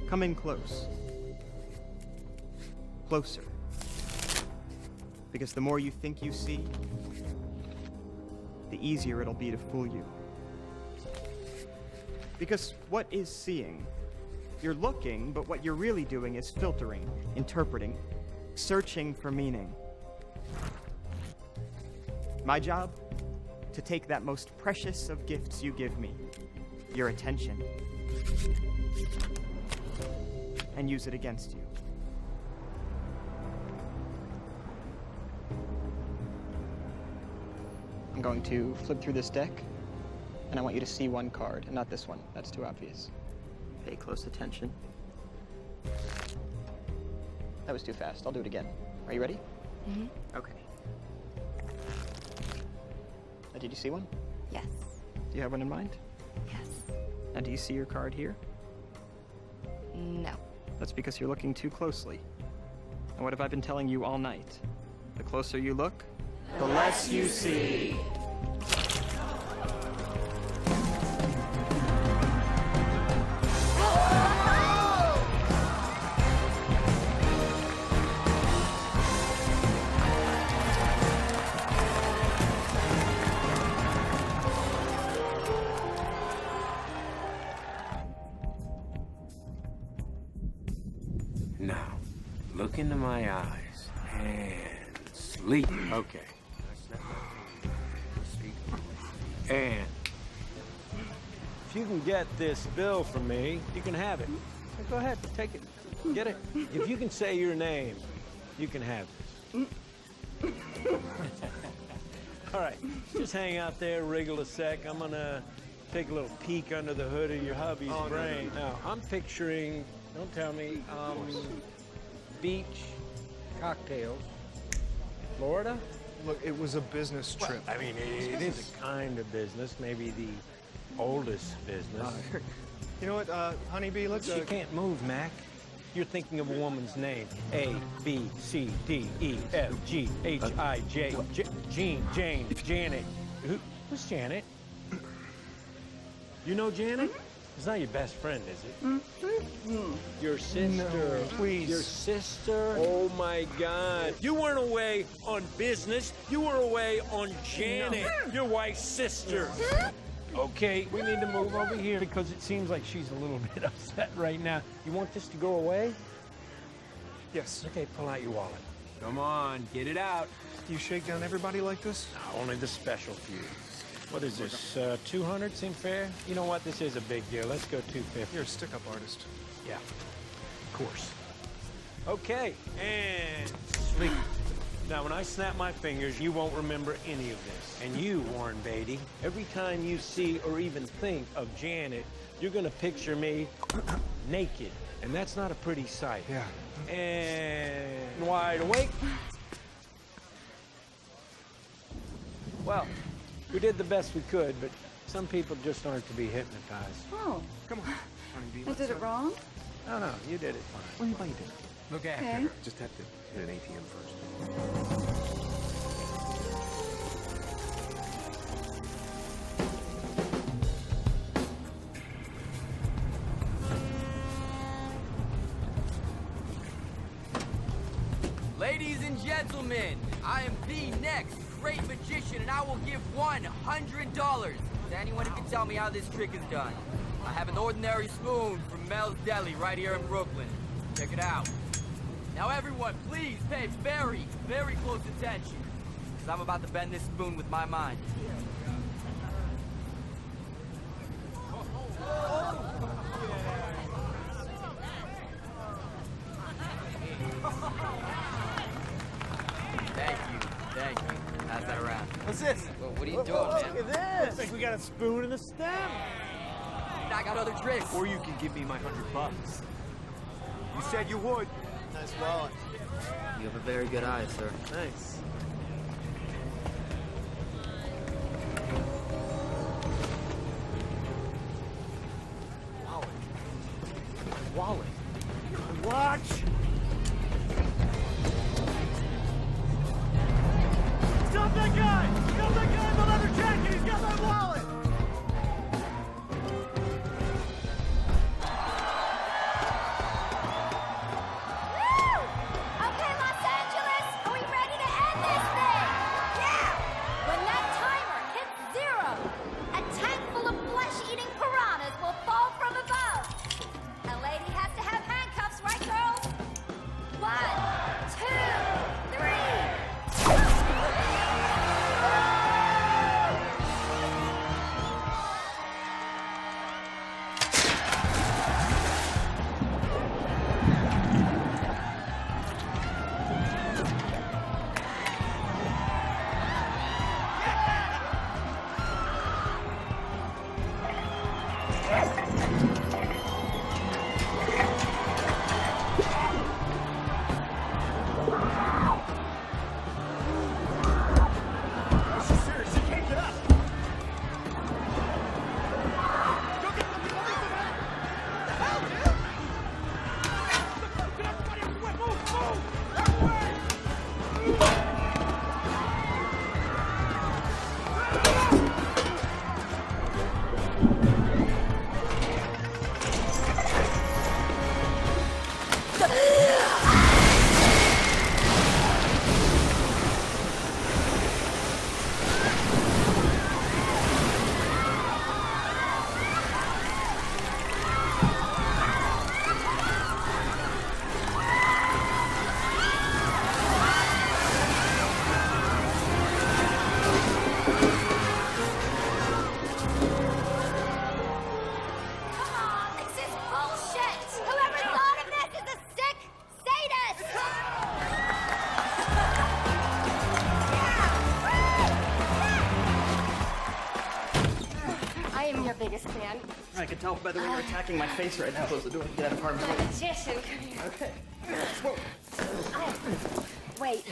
Come in close. Closer. Because the more you think you see, the easier it'll be to fool you. Because what is seeing? You're looking, but what you're really doing is filtering, interpreting, searching for meaning. My job? To take that most precious of gifts you give me, your attention, and use it against you. I'm going to flip through this deck, and I want you to see one card, and not this one. That's too obvious. Pay close attention. That was too fast. I'll do it again. Are you ready? Mm-hmm. Okay. Did you see one? Yes. Do you have one in mind? Yes. Now, do you see your card here? No. That's because you're looking too closely. And what have I been telling you all night? The closer you look, the less you see. Now, look into my eyes and sleep. Okay. And if you can get this bill from me, you can have it. Go ahead, take it. Get it. If you can say your name, you can have this. All right, just hang out there, wriggle a sec. I'm gonna take a little peek under the hood of your hubby's brain. Now, I'm picturing, don't tell me, beach, cocktails, Florida? Look, it was a business trip. I mean, it is a kind of business, maybe the oldest business. You know what, Honeybee, let's... You can't move, Mac. You're thinking of a woman's name. A, B, C, D, E, F, G, H, I, J, Jean, Jane, Janet. Who's Janet? You know Janet? It's not your best friend, is it? Your sister. No, please. Your sister? Oh, my God. You weren't away on business. You were away on Janet, your wife's sister. Okay, we need to move over here because it seems like she's a little bit upset right now. You want this to go away? Yes. Okay, pull out your wallet. come on, get it out. Do you shake down everybody like this? No, only the special few. What is this, 200 seem fair? You know what, this is a big deal. Let's go 250. You're a stick-up artist. Yeah, of course. Okay, and sleep. Now, when I snap my fingers, you won't remember any of this. And you, Warren Beatty, every time you see or even think of Janet, you're gonna picture me naked. And that's not a pretty sight. Yeah. And wide awake. Well, we did the best we could, but some people just aren't to be hypnotized. Oh. Come on, Honeybee. I did it wrong? No, you did it fine. What do you think you did? Look after Okay. her. Just have to hit an ATM first. Ladies and gentlemen, I am the next great magician, and I will give $100 to anyone who can tell me how this trick is done. I have an ordinary spoon from Mel's Deli right here in Brooklyn. Check it out. Now everyone, please pay very, very close attention, because I'm about to bend this spoon with my mind. Thank you. Pass that around. What's this? Well, what are you doing, man? Look at this. Looks like we got a spoon and a stem. I got other tricks. Or you can give me my $100. You said you would. Nice wallet. You have a very good eye, sir. Thanks. Wallet. Watch. I am your biggest fan. I can tell by the way you're attacking my face right now. Close the door. Get out of harm's My way. magician, come here. Okay. Wait.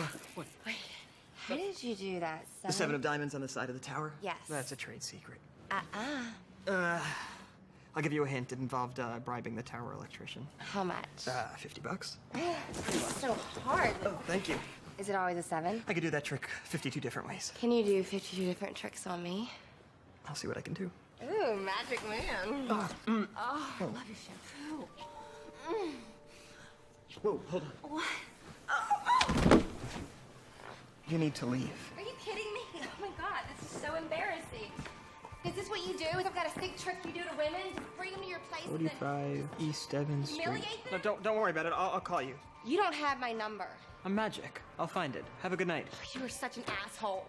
How did you do that, The 7 of diamonds on the side of the tower? Yes. That's a trade secret. Uh-uh. I'll give you a hint. It involved bribing the tower electrician. How much? $50. It's so hard. Oh, thank you. Is it always a 7? I could do that trick 52 different ways. Can you do 52 different tricks on me? I'll see what I can do. Ooh, magic man. Oh, I love your shampoo. Whoa, hold on. What? You need to leave. Are you kidding me? Oh my god, this is so embarrassing. Is this what you do? Is that a sick trick you do to women? Just bring them to your place and then 45 East Evans Street. humiliate No, them? don't worry about it. I'll call you. You don't have my number. I'm magic. I'll find it. Have a good night. You are such an asshole.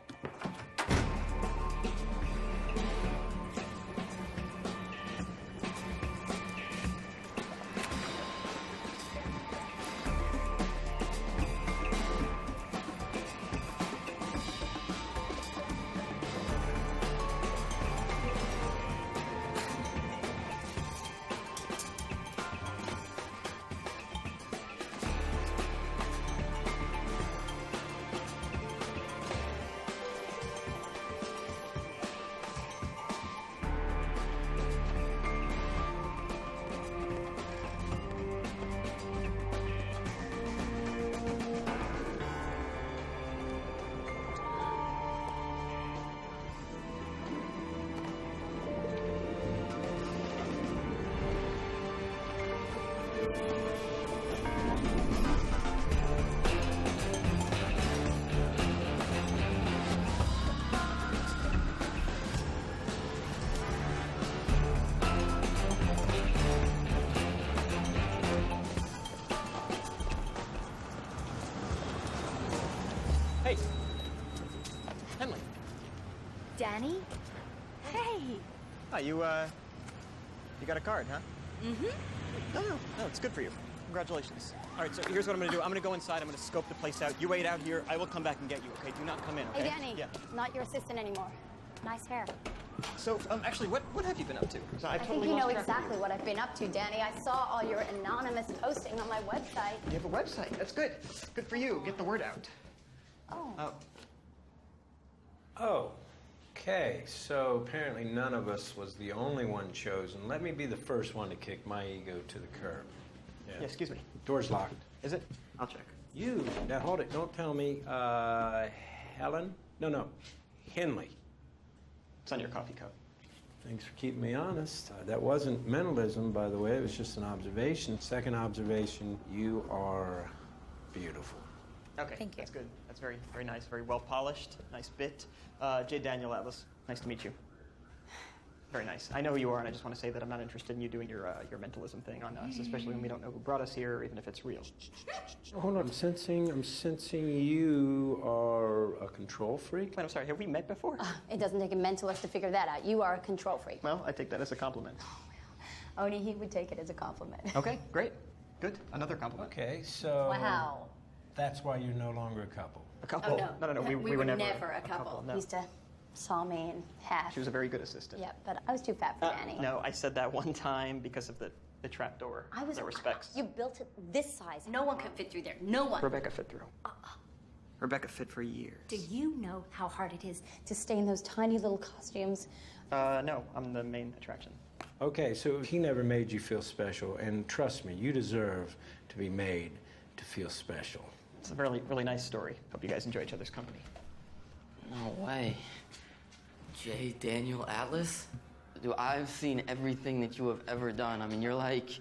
Hey. Henley. Danny? Hey. Hi, you got a card, huh? Mm-hmm. No, it's good for you. Congratulations. All right, so here's what I'm gonna do. I'm gonna go inside. I'm gonna scope the place out. You wait out here. I will come back and get you, okay? Do not come in, okay? Hey, Danny. Yeah. Not your assistant anymore. Nice hair. So, actually, what have you been up to? So I think you know exactly what I've been up to, Danny. I saw all your anonymous posting on my website. You have a website. That's good. Good for you. Get the word out. Oh. Oh, okay. So apparently none of us was the only one chosen. Let me be the first one to kick my ego to the curb. Yeah, excuse me. Door's locked. Is it? I'll check. You, now hold it. Don't tell me, Helen? No, Henley. It's on your coffee cup. Thanks for keeping me honest. That wasn't mentalism, by the way. It was just an observation. Second observation, you are beautiful. Okay. Thank you. That's good. That's very, very nice. Very well polished. Nice bit. J. Daniel Atlas. Nice to meet you. Very nice. I know who you are, and I just want to say that I'm not interested in you doing your mentalism thing on us, especially when we don't know who brought us here, even if it's real. Hold on. I'm sensing you are a control freak. Wait, I'm sorry. Have we met before? It doesn't take a mentalist to figure that out. You are a control freak. Well, I take that as a compliment. Only he would take it as a compliment. Okay, great. Good. Another compliment. Okay, so Wow. that's why you're no longer a couple. A couple. Oh, no. No. We were never a couple. no. He used to saw me in half. She was a very good assistant. Yeah, but I was too fat for Danny. No, I said that one time because of the trap door. I was. No respects. You built it this size. No one could fit through there. No one. Rebecca fit through. Rebecca fit for years. Do you know how hard it is to stay in those tiny little costumes? No, I'm the main attraction. Okay, so he never made you feel special, and trust me, you deserve to be made to feel special. It's a really, really nice story. Hope you guys enjoy each other's company. No way. J. Daniel Atlas? Dude, I've seen everything that you have ever done. I mean, you're like...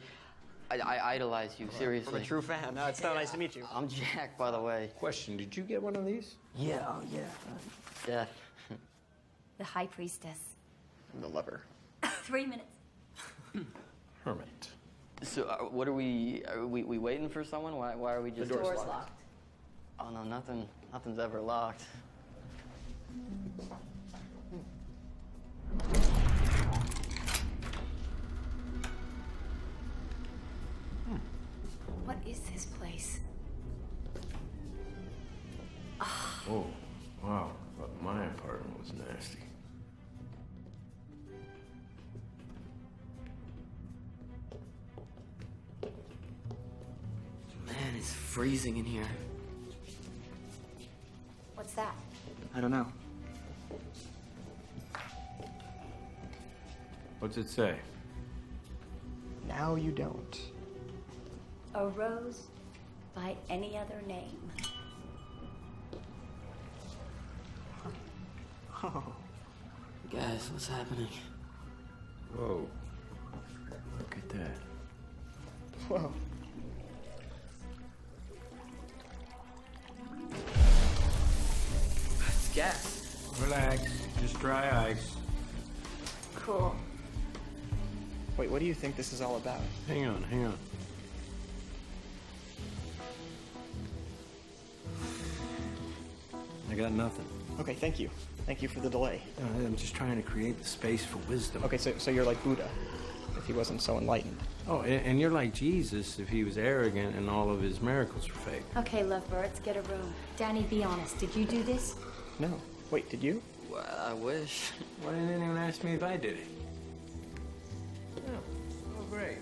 I idolize you, seriously. I'm a true fan. No, it's so nice to meet you. I'm Jack, by the way. Question, did you get one of these? Yeah, oh yeah. Death. The High Priestess. I'm the lover. 3 minutes. Hermit. So, what are we waiting for someone? Why are we just... The door's locked. Oh, no, nothing's ever locked. What is this place? Oh, wow. But my apartment was nasty. It's freezing in here. What's that? I don't know. What's it say? Now you don't. A rose by any other name. Oh. Guys, what's happening? Whoa. Look at that. Whoa. It's gas. Relax. Just dry ice. Cool. Wait, what do you think this is all about? Hang on, hang on. I got nothing. Okay, thank you. Thank you for the delay. I'm just trying to create the space for wisdom. Okay, so you're like Buddha, if he wasn't so enlightened. Oh, and you're like Jesus if he was arrogant and all of his miracles were fake. Okay, lovebirds, get a room. Danny, be honest. Did you do this? No. Wait, did you? Well, I wish. Why didn't anyone ask me if I did it? Oh, great.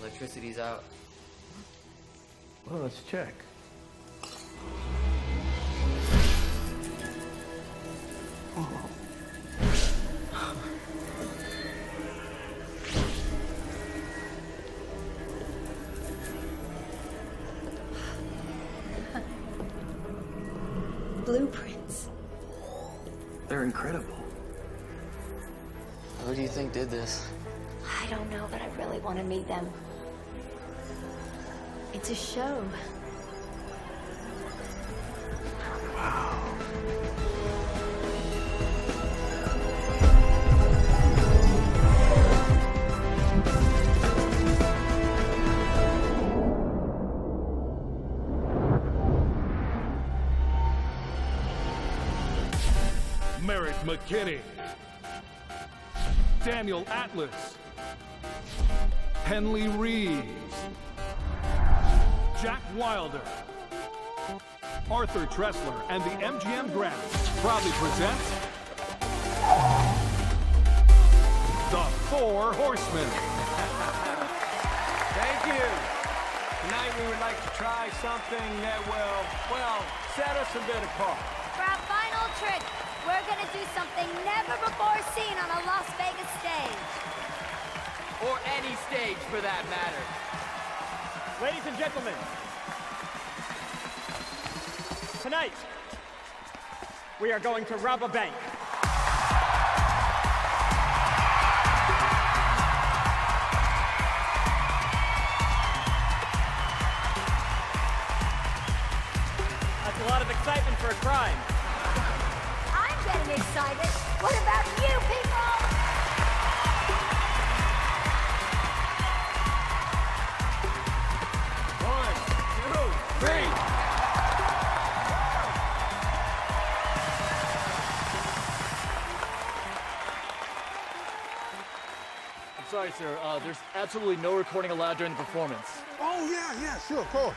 Electricity's out. Well, let's check. Blueprints. They're incredible. Who do you think did this? I don't know, but I really want to meet them. It's a show. Merritt McKinney, Daniel Atlas, Henley Reeves, Jack Wilder, Arthur Tressler, and the MGM Grand proudly present The Four Horsemen. Thank you. Tonight we would like to try something that will, well, set us a bit apart. For our final trick, we're gonna do something never before seen on a Las Vegas stage. Or any stage, for that matter. Ladies and gentlemen, tonight, we are going to rob a bank. That's a lot of excitement for a crime. I'm getting excited. What about you people? One, two, three. I'm sorry, sir. There's absolutely no recording allowed during the performance. Oh, yeah, sure, of course.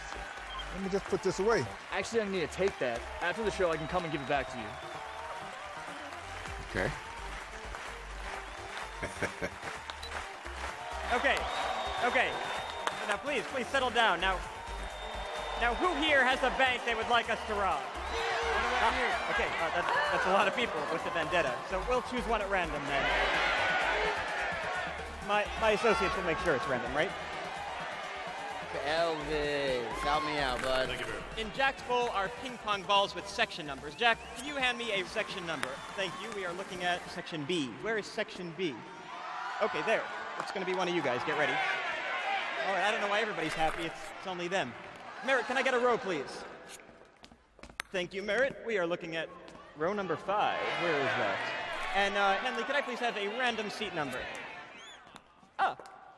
Let me just put this away. Actually, I need to take that. After the show, I can come and give it back to you. Okay. Okay. Now, please settle down. Now, who here has a bank they would like us to rob? Okay, that's a lot of people with the vendetta. So we'll choose one at random then. My associates will make sure it's random, right? Elvis, help me out, bud. In Jack's bowl are ping pong balls with section numbers. Jack, can you hand me a section number? Thank you. We are looking at section B. Where is section B? Okay, there. It's going to be one of you guys. Get ready. All right, I don't know why everybody's happy. It's only them. Merritt, can I get a row, please? Thank you, Merritt. We are looking at row number 5. Where is that? And Henley, can I please have a random seat number? Ah,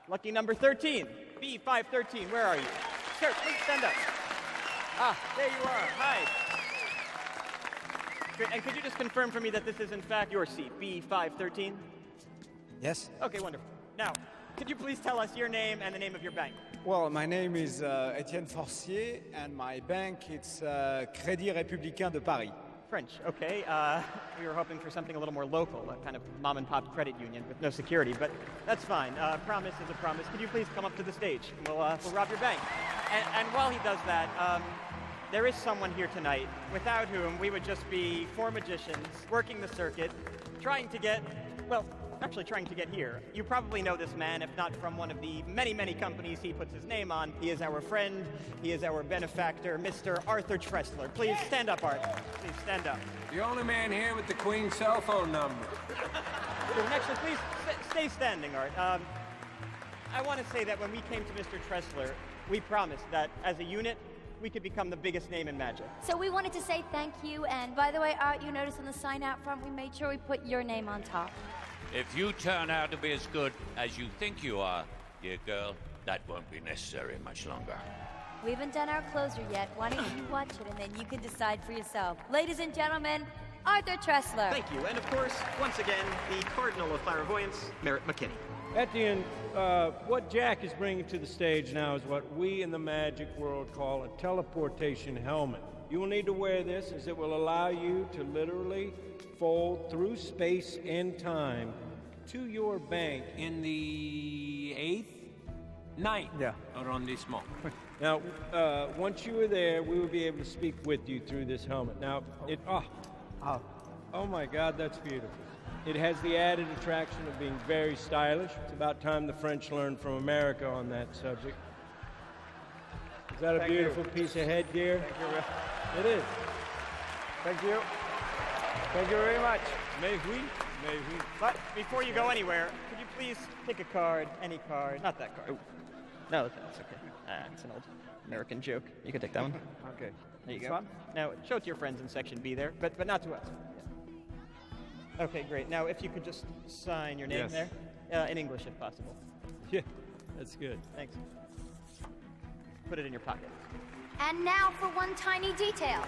lucky number 13. B513, where are you? Sir, please stand up. Ah, there you are. Hi. Great. And could you just confirm for me that this is in fact your seat, B513? Yes. Okay, wonderful. Now, could you please tell us your name and the name of your bank? Well, my name is Etienne Forcier, and my bank it's Crédit Républicain de Paris. French, okay. We were hoping for something a little more local, a kind of mom-and-pop credit union with no security, but that's fine. Promise is a promise. Could you please come up to the stage? We'll rob your bank. And while he does that, there is someone here tonight without whom we would just be four magicians working the circuit, trying to get here. You probably know this man, if not from one of the many, many companies he puts his name on. He is our friend. He is our benefactor, Mr. Arthur Tressler. Please stand up, Art. Please stand up. The only man here with the Queen's cell phone number. Actually, please stay standing, Art. I want to say that when we came to Mr. Tressler, we promised that as a unit, we could become the biggest name in magic. So we wanted to say thank you, and by the way, Art, you notice on the sign out front, we made sure we put your name on top. If you turn out to be as good as you think you are, dear girl, that won't be necessary much longer. We haven't done our closer yet. Why don't you watch it, and then you can decide for yourself. Ladies and gentlemen, Arthur Tressler. Thank you, and of course, once again, the Cardinal of Clairvoyance, Merritt McKinney. Etienne, what Jack is bringing to the stage now is what we in the magic world call a teleportation helmet. You will need to wear this as it will allow you to literally fold through space and time to your bank in the 9th arrondissement. Now, once you are there, we will be able to speak with you through this helmet. Now, oh my God, that's beautiful. It has the added attraction of being very stylish. It's about time the French learned from America on that subject. Is that a beautiful piece of headgear? Thank you. It is. Thank you. Thank you very much. Mais oui. Mais oui. But before you go anywhere, could you please pick a card, any card, not that card. Oh. No, that's okay. It's an old American joke. You can take that one. Okay. There you go. Now, show it to your friends in Section B there, but not to us. Yeah. Okay, great. Now, if you could just sign your name there, in English if possible. Yeah, that's good. Thanks. Put it in your pocket. And now for one tiny detail.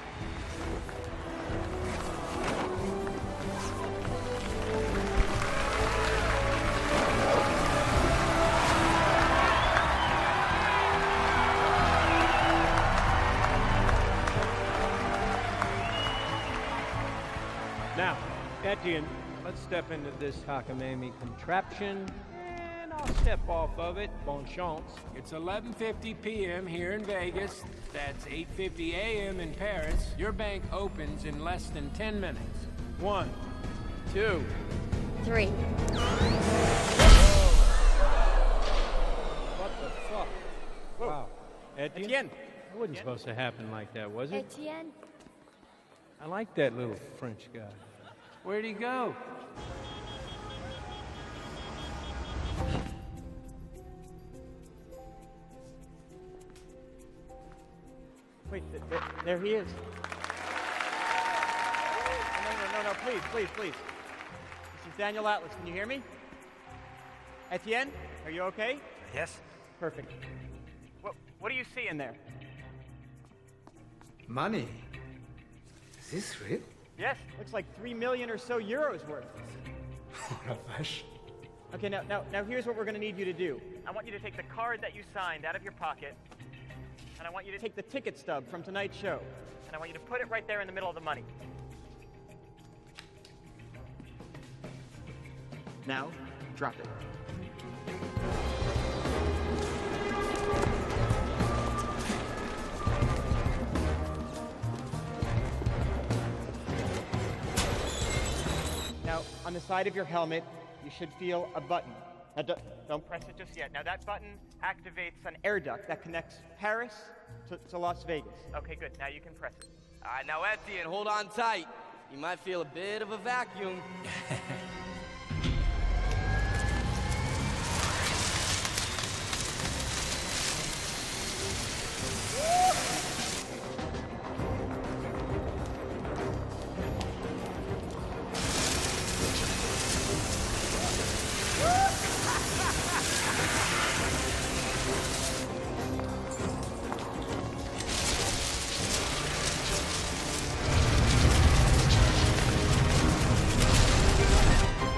Now, Etienne, let's step into this cockamamie contraption, and I'll step off of it. Bon chance. It's 11:50 p.m. here in Vegas. That's 8:50 a.m. in Paris. Your bank opens in less than 10 minutes. 1, 2, 3. What the fuck? Whoa. Wow. Etienne? That wasn't supposed to happen like that, was it? Etienne? I like that little French guy. Where'd he go? Wait, there he is. No, please. This is Daniel Atlas. Can you hear me? Etienne, are you okay? Yes. Perfect. What do you see in there? Money. Is this real? Yes, looks like 3 million or so euros worth. Okay, now here's what we're going to need you to do. I want you to take the card that you signed out of your pocket, and I want you to take the ticket stub from tonight's show, and I want you to put it right there in the middle of the money. Now, drop it. Now, on the side of your helmet, you should feel a button. Now, don't press it just yet. Now, that button activates an air duct that connects Paris to Las Vegas. Okay, good. Now you can press it. All right, now, Etienne, hold on tight. You might feel a bit of a vacuum.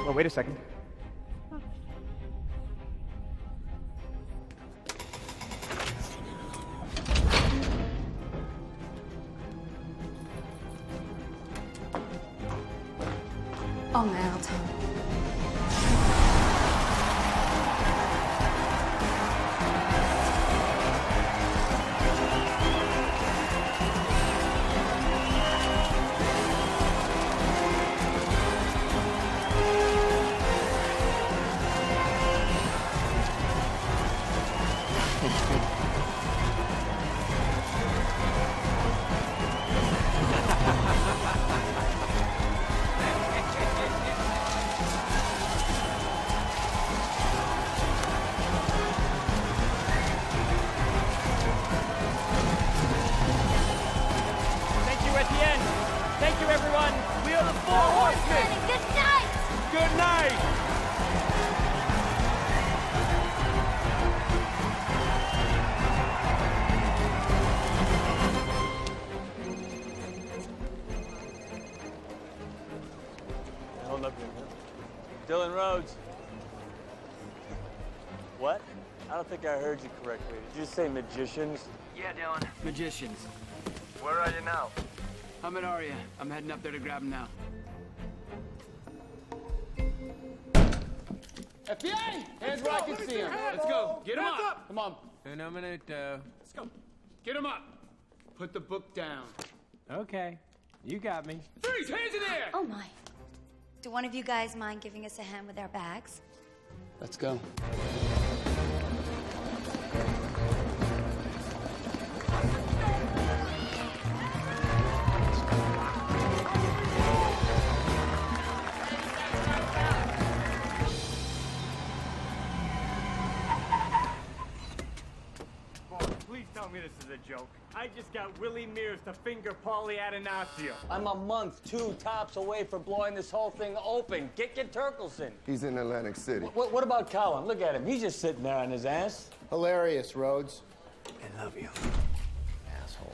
Well, wait a second. Oh man, I'll tell him. Thank you, Etienne. Thank you, everyone. We are the Four Horsemen. Good night! Good night! Hold up here. Dylan Rhodes. What? I don't think I heard you correctly. Did you say magicians? Yeah, Dylan. Magicians. Where are you now? I'm at Aria. I'm heading up there to grab him now. FBI! Hands where I can see him. Let's go. Get him up. Come on. Fenomenato. Let's go. Get him up. Put the book down. Okay. You got me. Freeze! Hands in the air! Oh my. Do one of you guys mind giving us a hand with our bags? Let's go. Please tell me this is a joke. I just got Willie Mears to finger Paulie Atanasio. I'm a month, 2 tops away from blowing this whole thing open. Get Turkelson. He's in Atlantic City. What about Colin? Look at him. He's just sitting there on his ass. Hilarious, Rhodes. I love you, asshole.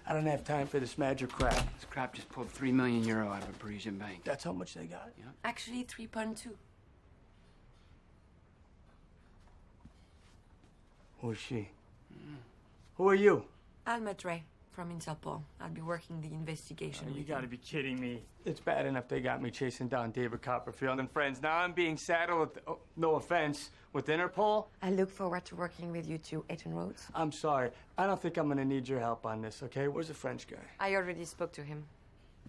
I don't have time for this magic crap. This crap just pulled €3 million out of a Parisian bank. That's how much they got? Yeah. Actually, 3.2. Who is she? Who are you? I'll meet Ray from Interpol. I'll be working the investigation. You with gotta him. be kidding me. It's bad enough they got me chasing down David Copperfield and friends. Now I'm being saddled with, oh, no offense, with Interpol. I look forward to working with you too, Agent Rhodes. I'm sorry. I don't think I'm gonna need your help on this, okay? Where's the French guy? I already spoke to him.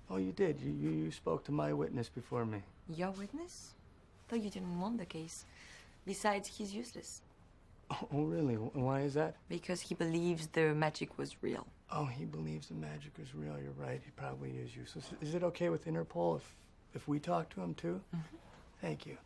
Oh, you did? You spoke to my witness before me. Your witness? Though you didn't want the case. Besides, he's useless. Oh, really? Why is that? Because he believes the magic was real. Oh, he believes the magic is real. You're right. He probably is useless. Is it okay with Interpol if we talk to him too? Mm-hmm. Thank you.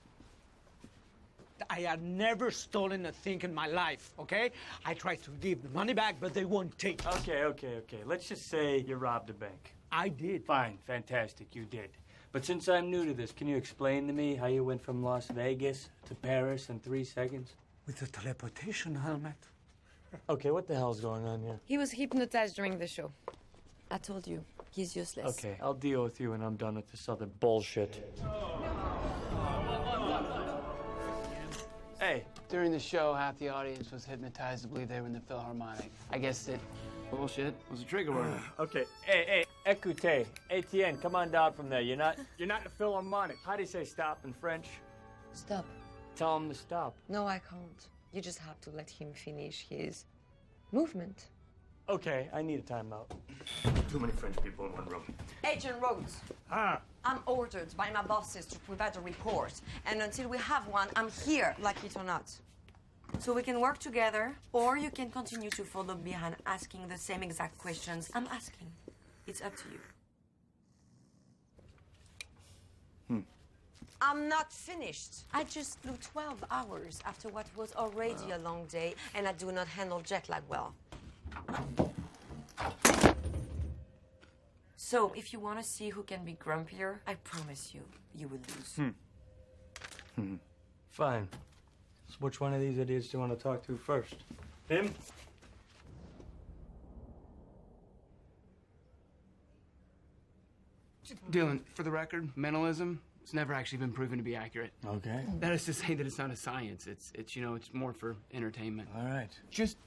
I have never stolen a thing in my life, okay? I tried to give the money back, but they won't take it. Okay. Let's just say you robbed a bank. I did. Fine, fantastic, you did. But since I'm new to this, can you explain to me how you went from Las Vegas to Paris in 3 seconds? With the teleportation helmet. Okay, what the hell's going on here? He was hypnotized during the show. I told you, he's useless. Okay, I'll deal with you when I'm done with this other bullshit. Hey. During the show, half the audience was hypnotized to believe they were in the Philharmonic. I guess that bullshit was a trigger word. Okay. Hey, écoutez. Etienne, come on down from there. You're not in the Philharmonic. How do you say stop in French? Stop. Tell him to stop. No, I can't. You just have to let him finish his movement. Okay, I need a timeout. Too many French people in one room. Agent Rhodes. I'm ordered by my bosses to provide a report. And until we have one, I'm here, like it or not. So we can work together, or you can continue to follow behind asking the same exact questions I'm asking. It's up to you. I'm not finished. I just flew 12 hours after what was already a long day, and I do not handle jet lag well. So, if you want to see who can be grumpier, I promise you, you will lose. Fine. So which one of these idiots do you want to talk to first? Him? Dylan, for the record, mentalism has never actually been proven to be accurate. Okay. That is to say that it's not a science. It's more for entertainment. All right. Just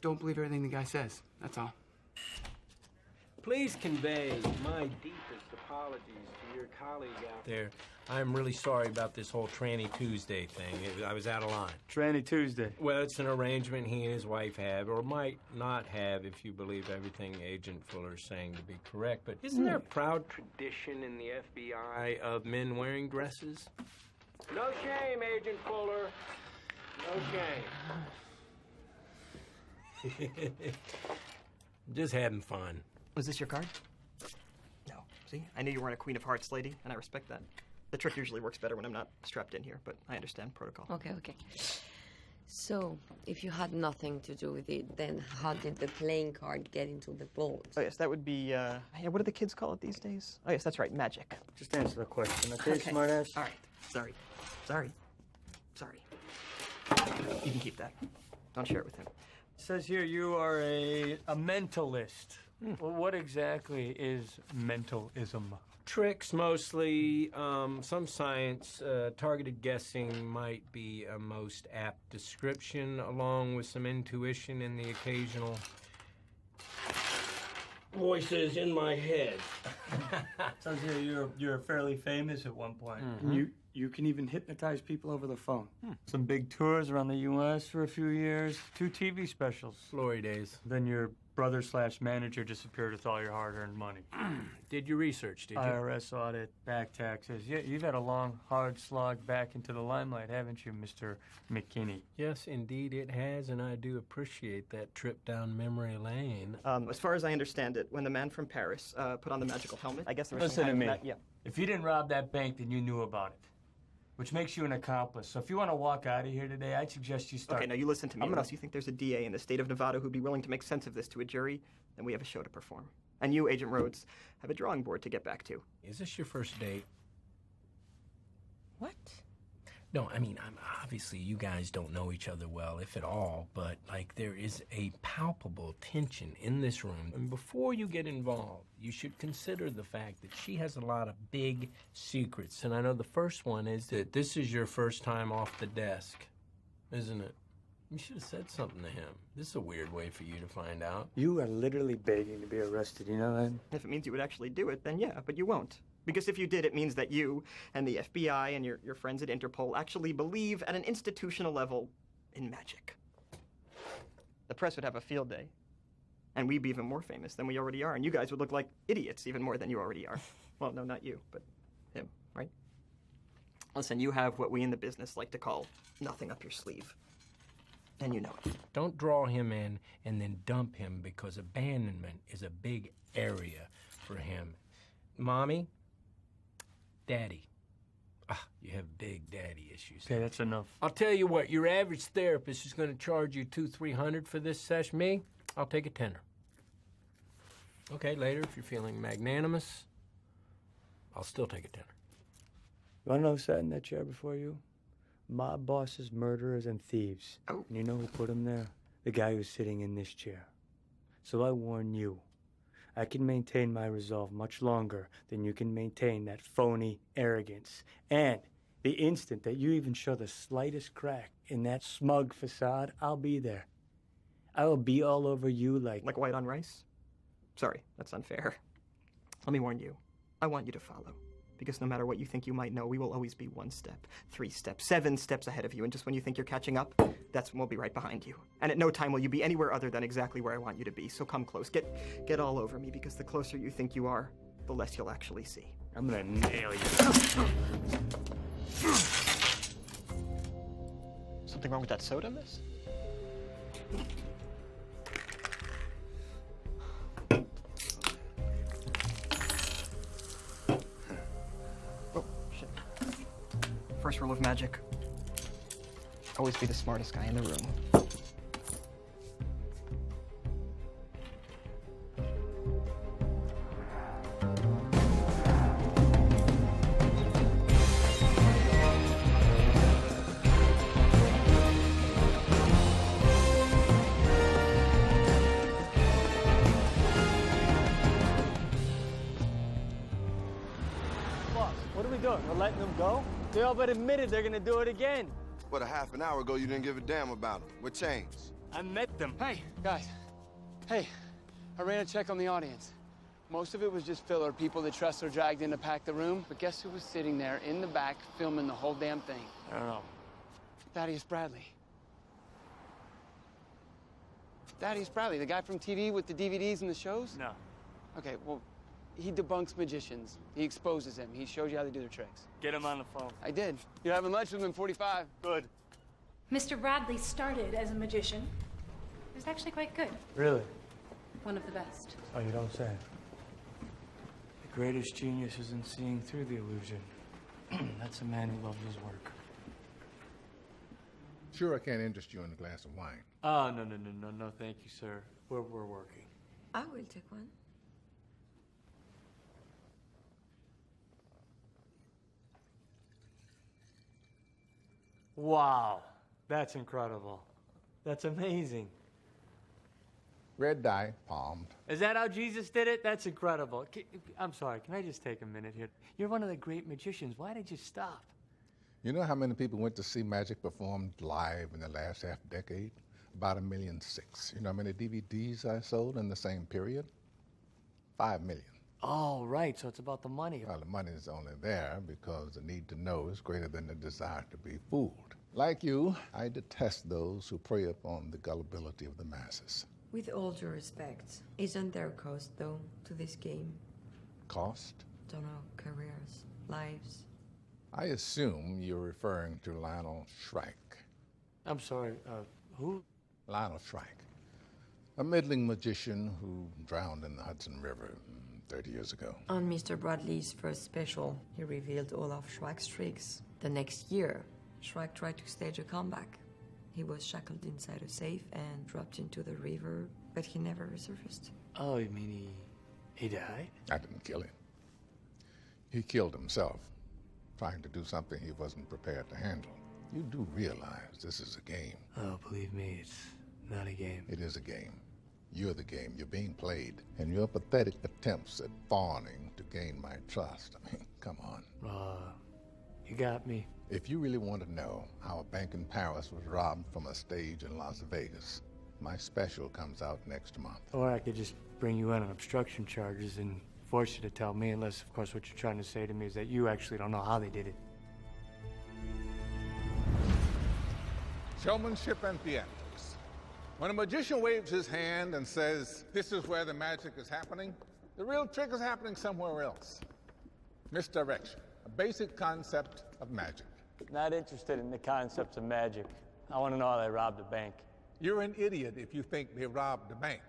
don't believe everything the guy says. That's all. Please convey my deepest apologies to your colleague out there. I'm really sorry about this whole Tranny Tuesday thing. I was out of line. Tranny Tuesday. Well, it's an arrangement he and his wife have, or might not have if you believe everything Agent Fuller's saying to be correct. But isn't there a proud tradition in the FBI of men wearing dresses? No shame, Agent Fuller. No shame. Just having fun. Was this your card? No. See? I knew you weren't a Queen of Hearts lady, and I respect that. The trick usually works better when I'm not strapped in here, but I understand protocol. Okay. So, if you had nothing to do with it, then how did the playing card get into the vault? Oh, yes, that would be, what do the kids call it these days? Oh, yes, that's right, magic. Just answer the question, okay, Okay. smartass? All right. Sorry. You can keep that. Don't share it with him. It says here you are a mentalist. Well, what exactly is mentalism? Tricks, mostly. Some science. Targeted guessing might be a most apt description, along with some intuition and the occasional voices in my head. Says here you're fairly famous at one point. You can even hypnotize people over the phone. Some big tours around the U.S. for a few years. 2 TV specials. Glory days. Then your brother/manager disappeared with all your hard-earned money. Did you research, did you? IRS audit, back taxes. Yeah, you've had a long, hard slog back into the limelight, haven't you, Mr. McKinney? Yes, indeed it has, and I do appreciate that trip down memory lane. As far as I understand it, when the man from Paris put on the magical helmet, I guess there was Listen some to kind me. of If you didn't rob that bank, then you knew about it, which makes you an accomplice. So if you want to walk out of here today, I'd suggest you start. Okay, now you listen to me. Unless you think there's a DA in the state of Nevada who'd be willing to make sense of this to a jury, then we have a show to perform. And you, Agent Rhodes, have a drawing board to get back to. Is this your first date? What? No, I mean, obviously you guys don't know each other well, if at all, but, like, there is a palpable tension in this room. And before you get involved, you should consider the fact that she has a lot of big secrets. And I know the first one is that this is your first time off the desk, isn't it? You should have said something to him. This is a weird way for you to find out. You are literally begging to be arrested, you know that? If it means you would actually do it, then yeah, but you won't. Because if you did, it means that you and the FBI and your friends at Interpol actually believe at an institutional level in magic. The press would have a field day. And we'd be even more famous than we already are. And you guys would look like idiots even more than you already are. Well, no, not you, but him, right? Listen, you have what we in the business like to call nothing up your sleeve. And you know it. Don't draw him in and then dump him, because abandonment is a big area for him. Mommy? Daddy. You have big daddy issues. Okay, that's enough. I'll tell you what, your average therapist is going to charge you $200-300 for this session. Me, I'll take a tenner. Okay, later, if you're feeling magnanimous, I'll still take a tenner. You want to know who sat in that chair before you? Mob bosses, murderers, and thieves. Oh. And you know who put them there? The guy who's sitting in this chair. So I warn you, I can maintain my resolve much longer than you can maintain that phony arrogance. And the instant that you even show the slightest crack in that smug facade, I'll be there. I will be all over you like white on rice? Sorry, that's unfair. Let me warn you. I want you to follow. Because no matter what you think you might know, we will always be 1 step, 3 steps, 7 steps ahead of you. And just when you think you're catching up, that's when we'll be right behind you. And at no time will you be anywhere other than exactly where I want you to be. So come close. Get all over me, because the closer you think you are, the less you'll actually see. I'm gonna nail you. Something wrong with that soda, miss? First rule of magic. Always be the smartest guy in the room. Boss, what are we doing? We're letting them go? They all but admitted they're gonna do it again. But a half an hour ago, you didn't give a damn about them. What changed? I met them. Hey, guys. Hey, I ran a check on the audience. Most of it was just filler, people that Tressler dragged in to pack the room. But guess who was sitting there in the back filming the whole damn thing? I don't know. Thaddeus Bradley. Thaddeus Bradley, the guy from TV with the DVDs and the shows? No. Okay, well, he debunks magicians. He exposes them. He shows you how they do their tricks. Get him on the phone. I did. You're having lunch with him in 45. Good. Mr. Bradley started as a magician. He was actually quite good. Really? One of the best. Oh, you don't say. The greatest genius isn't seeing through the illusion. That's a man who loves his work. Sure, I can't interest you in a glass of wine. Oh, no, thank you, sir. We're working. I will take one. Wow, that's incredible. That's amazing. Red dye, palmed. Is that how Jesus did it? That's incredible. I'm sorry, can I just take a minute here? You're one of the great magicians. Why did you stop? You know how many people went to see magic performed live in the last half decade? About 1.6 million. You know how many DVDs I sold in the same period? 5 million. Oh, right, so it's about the money. Well, the money is only there because the need to know is greater than the desire to be fooled. Like you, I detest those who prey upon the gullibility of the masses. With all due respect, isn't there a cost, though, to this game? Cost? Don't know, careers, lives. I assume you're referring to Lionel Shrike. I'm sorry, who? Lionel Shrike, a middling magician who drowned in the Hudson River 30 years ago. On Mr. Bradley's first special, he revealed all of Shrike's tricks. The next year, Shrike tried to stage a comeback. He was shackled inside a safe and dropped into the river, but he never resurfaced. Oh, you mean he died? I didn't kill him. He killed himself, trying to do something he wasn't prepared to handle. You do realize this is a game. Oh, believe me, it's not a game. It is a game. You're the game. You're being played. And your pathetic attempts at fawning to gain my trust. I mean, come on. You got me. If you really want to know how a bank in Paris was robbed from a stage in Las Vegas, my special comes out next month. Or I could just bring you in on obstruction charges and force you to tell me, unless, of course, what you're trying to say to me is that you actually don't know how they did it. Showmanship and theatrics. When a magician waves his hand and says, "This is where the magic is happening," the real trick is happening somewhere else. Misdirection, a basic concept of magic. Not interested in the concepts of magic. I want to know how they robbed a bank. You're an idiot if you think they robbed a bank.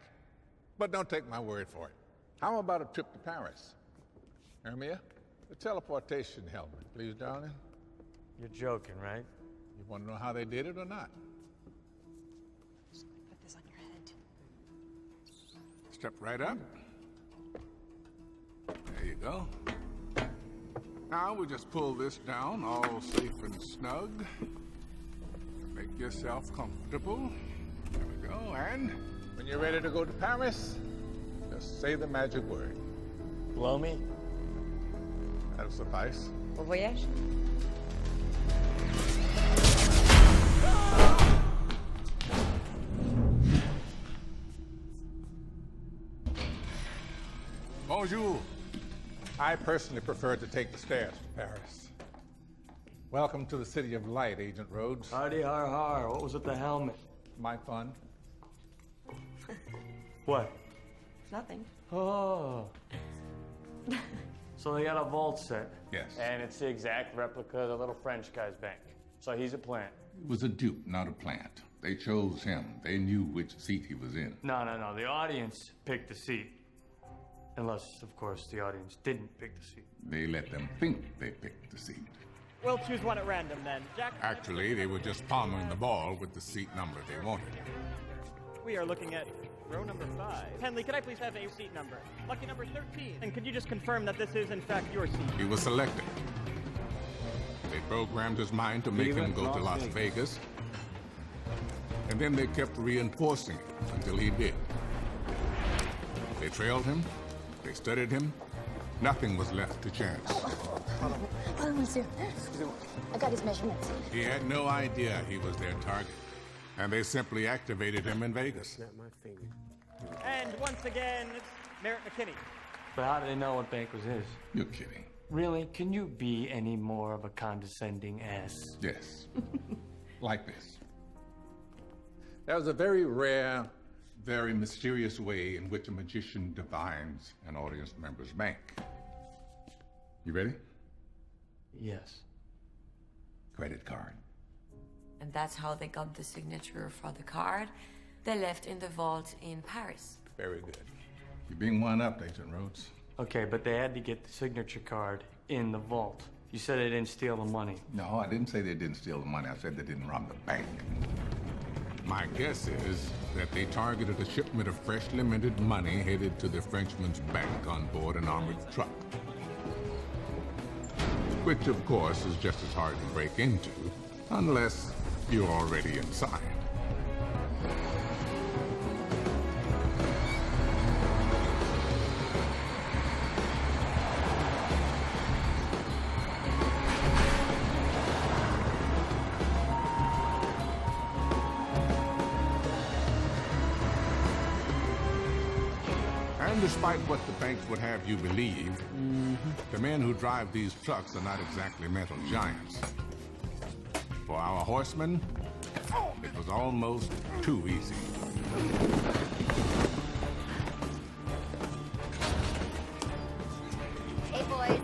But don't take my word for it. How about a trip to Paris? Hermia, the teleportation helmet, please, darling. You're joking, right? You want to know how they did it or not? Put this on your head. Step right up. There you go. Now we just pull this down, all safe and snug. Make yourself comfortable. There we go. And when you're ready to go to Paris, just say the magic word. Blow me? That'll suffice. Bon voyage. Bonjour. I personally prefer to take the stairs to Paris. Welcome to the City of Light, Agent Rhodes. Hardy har har. What was with the helmet? My fun. What? Nothing. Oh. So they got a vault set. Yes. And it's the exact replica of the little French guy's bank. So he's a plant. It was a dupe, not a plant. They chose him. They knew which seat he was in. No. The audience picked the seat. Unless, of course, the audience didn't pick the seat. They let them think they picked the seat. We'll choose one at random then. Jack? Actually, they were just palming the ball with the seat number they wanted. We are looking at row number 5. Henley, could I please have a seat number? Lucky number 13. And could you just confirm that this is, in fact, your seat? He was selected. They programmed his mind to make him go to Las Vegas. And then they kept reinforcing it until he did. They trailed him. They studied him. Nothing was left to chance. Oh, monsieur. I got his measurements. He had no idea he was their target. And they simply activated him in Vegas. And once again, it's Merritt McKinney. But how do they know what bank was his? You're kidding. Really? Can you be any more of a condescending ass? Yes. Like this. There was a very rare, very mysterious way in which a magician divines an audience member's bank. You ready? Yes. Credit card. And that's how they got the signature for the card they left in the vault in Paris. Very good. You're being one up, Agent Rhodes. Okay, but they had to get the signature card in the vault. You said they didn't steal the money. No, I didn't say they didn't steal the money. I said they didn't rob the bank. My guess is that they targeted a shipment of freshly minted money headed to the Frenchman's bank on board an armored truck. Which, of course, is just as hard to break into, unless you're already inside. And despite what the banks would have you believe, the men who drive these trucks are not exactly mental giants. For our horsemen, it was almost too easy. Hey, boys.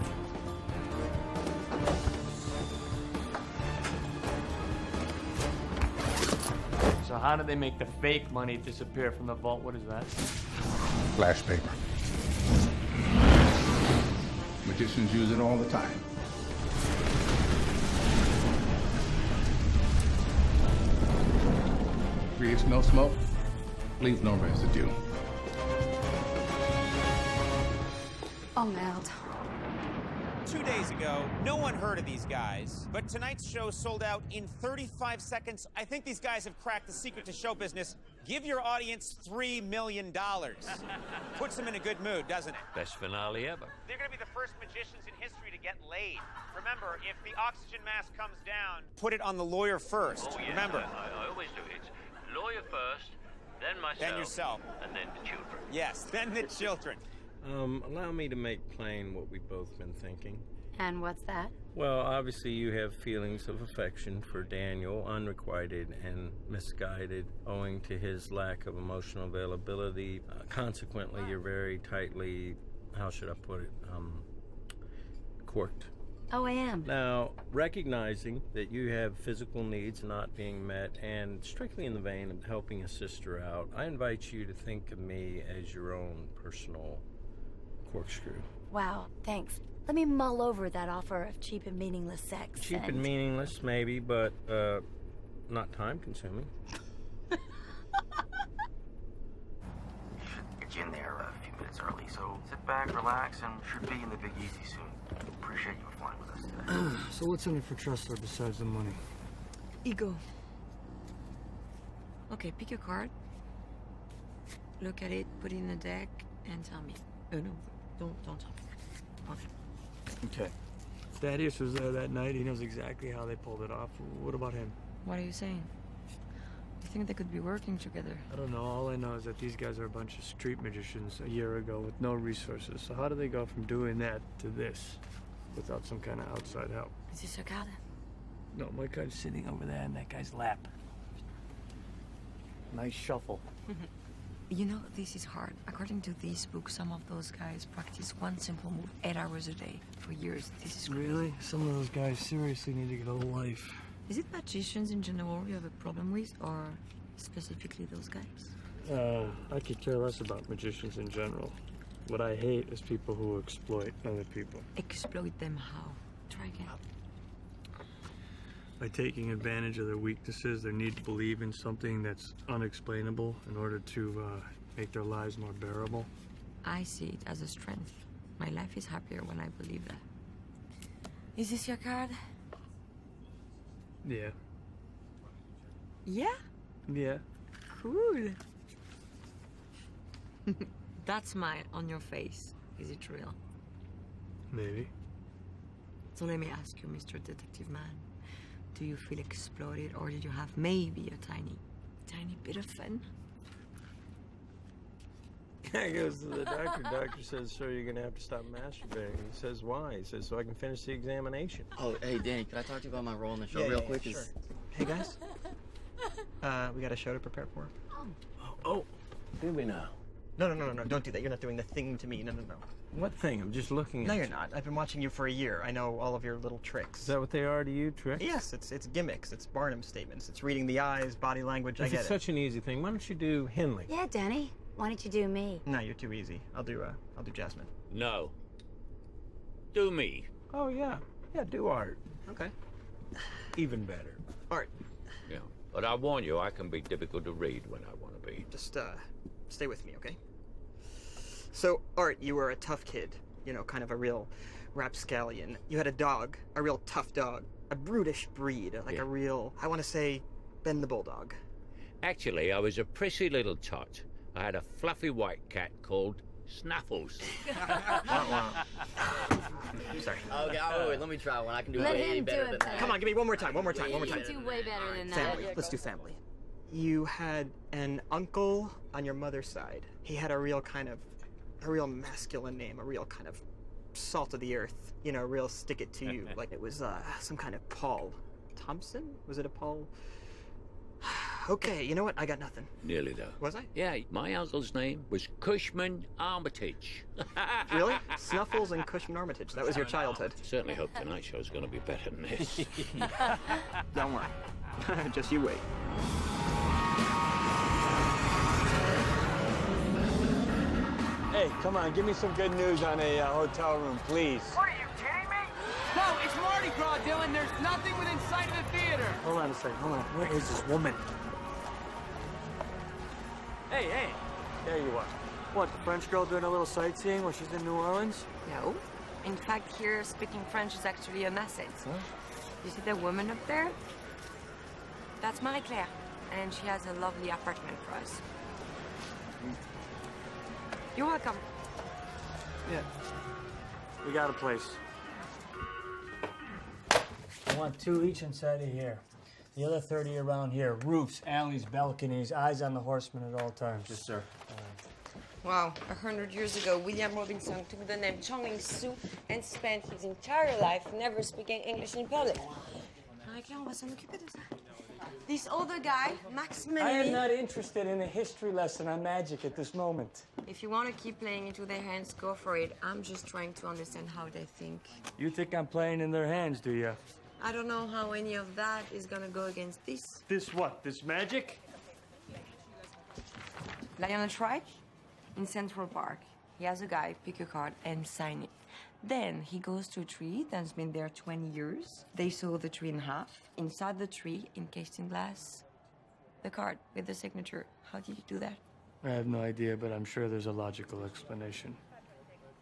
So how did they make the fake money disappear from the vault? What is that? Flash paper. Magicians use it all the time. Creates no smoke, leaves no residue. Oh, Meld. 2 days ago, no one heard of these guys, but tonight's show sold out in 35 seconds. I think these guys have cracked the secret to show business. Give your audience $3 million. Puts them in a good mood, doesn't it? Best finale ever. They're going to be the first magicians in history to get laid. Remember, if the oxygen mask comes down, put it on the lawyer first. Oh, yeah. Remember. I always do it. Lawyer first, then myself. Then yourself. And then the children. Yes, then the children. Allow me to make plain what we've both been thinking. And what's that? Well, obviously you have feelings of affection for Daniel, unrequited and misguided, owing to his lack of emotional availability. Consequently, you're very tightly, how should I put it, corked. Oh, I am. Now, recognizing that you have physical needs not being met, and strictly in the vein of helping a sister out, I invite you to think of me as your own personal corkscrew. Wow, thanks. Let me mull over that offer of cheap and meaningless sex. Cheap and meaningless, maybe, but not time-consuming. Get you in there a few minutes early, so sit back, relax, and should be in the Big Easy soon. Appreciate you flying with us today. So what's in it for Tressler besides the money? Ego. Okay, pick your card. Look at it, put it in the deck, and tell me. Oh, no, don't tell me. Okay. Okay. Thaddeus was there that night. He knows exactly how they pulled it off. What about him? What are you saying? You think they could be working together? I don't know. All I know is that these guys are a bunch of street magicians a year ago with no resources. So how do they go from doing that to this without some kind of outside help? Is this your card? No, my card's sitting over there in that guy's lap. Nice shuffle. You know, this is hard. According to this book, some of those guys practice one simple move 8 hours a day for years. This is crazy. Really? Some of those guys seriously need to get a life. Is it magicians in general you have a problem with, or specifically those guys? I could care less about magicians in general. What I hate is people who exploit other people. Exploit them how? Try again. By taking advantage of their weaknesses, their need to believe in something that's unexplainable in order to make their lives more bearable. I see it as a strength. My life is happier when I believe that. Is this your card? Yeah. Yeah? Yeah. Cool. That smile on your face, is it real? Maybe. So let me ask you, Mr. Detective Man. Do you feel exploited, or did you have maybe a tiny bit of fun? Guy goes to the doctor. Doctor says, sir, you're going to have to stop masturbating. He says, why? He says, so I can finish the examination. Oh, hey, Danny, can I talk to you about my role in the show real quick? Sure. Hey, guys. We got a show to prepare for. Oh, do we now? No, don't do that. You're not doing the thing to me. No. What thing? I'm just looking at No, you're not. I've been watching you for a year. I know all of your little tricks. Is that what they are to you, tricks? Yes, it's gimmicks. It's Barnum statements. It's reading the eyes, body language. I If get it's it. such an easy thing, why don't you do Henley? Yeah, Danny. Why don't you do me? No, you're too easy. I'll do Jasmine. No. Do me. Oh, yeah. Yeah, do Art. Okay. Even better. Art. Yeah. But I warn you, I can be difficult to read when I want to be. Just stay with me, okay? So, Art, you were a tough kid. You know, kind of a real rapscallion. You had a dog, a real tough dog, a brutish breed, like a real, I want to say, Ben the Bulldog. Actually, I was a prissy little tot. I had a fluffy white cat called Snuffles. Sorry. Okay, wait, let me try one. I can do Let way him do better it than better. that. Come on, give me one more time. You can do way better than that. Family. Let's do family. You had an uncle on your mother's side. He had a real masculine name, a real kind of salt of the earth, you know, real stick it to you. Like it was some kind of Paul Thompson? Was it a Paul? Okay, you know what? I got nothing. Nearly, though. Was I? Yeah, my uncle's name was Cushman Armitage. Really? Snuffles and Cushman Armitage. That was your childhood. Certainly hope tonight's show's going to be better than this. Don't worry. Just you wait. Hey, come on, give me some good news on a hotel room, please. What are you kidding me? No, it's Mardi Gras, Dylan. There's nothing within sight of the theater. Hold on a second, hold on. Where is this woman? Hey, there you are. What, the French girl doing a little sightseeing while she's in New Orleans? No. In fact, here speaking French is actually an asset. Huh? You see the woman up there? That's Marie-Claire, and she has a lovely apartment for us. You're welcome. Yeah. We got a place. I want 2 each inside of here. The other 30 around here. Roofs, alleys, balconies, eyes on the horseman at all times. Yes, sir. Wow, 100 years ago, William Robinson took the name Chongling Su and spent his entire life never speaking English in public. Marie-Claire, on va s'en occuper de ça. This older guy, Max Manley... I am not interested in a history lesson on magic at this moment. If you want to keep playing into their hands, go for it. I'm just trying to understand how they think. You think I'm playing in their hands, do you? I don't know how any of that is gonna go against this. This what? This magic? Lie on a trike in Central Park. He has a guy pick a card and sign it. Then he goes to a tree that's been there 20 years. They saw the tree in half. Inside the tree, encased in glass, the card with the signature. How did you do that? I have no idea, but I'm sure there's a logical explanation.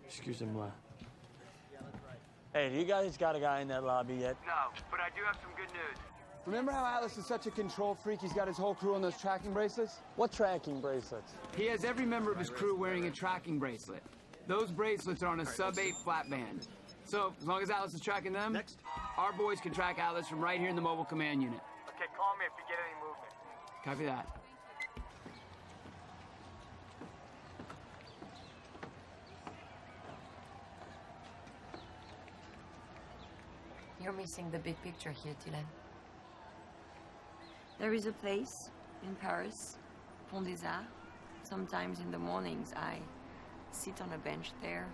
Excusez-moi. Hey, do you guys got a guy in that lobby yet? No, but I do have some good news. Remember how Atlas is such a control freak? He's got his whole crew on those tracking bracelets? What tracking bracelets? He has every member of his crew wearing a tracking bracelet. Those bracelets are on a sub-8 flat band. So, as long as Atlas is tracking them, our boys can track Atlas from right here in the mobile command unit. Okay, call me if you get any movement. Copy that. You're missing the big picture here, Dylan. There is a place in Paris, Pont des Arts. Sometimes in the mornings, I sit on a bench there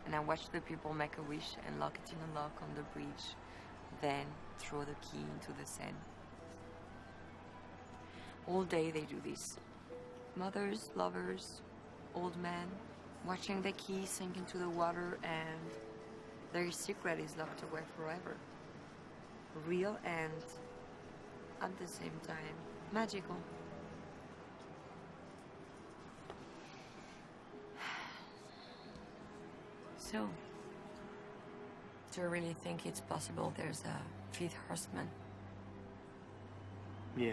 and I watch the people make a wish and lock it in a lock on the bridge, then throw the key into the Seine. All day they do this. Mothers, lovers, old men, watching the key sink into the water, and their secret is locked away forever. Real and, at the same time, magical. So, do you really think it's possible there's a fifth horseman? Yeah.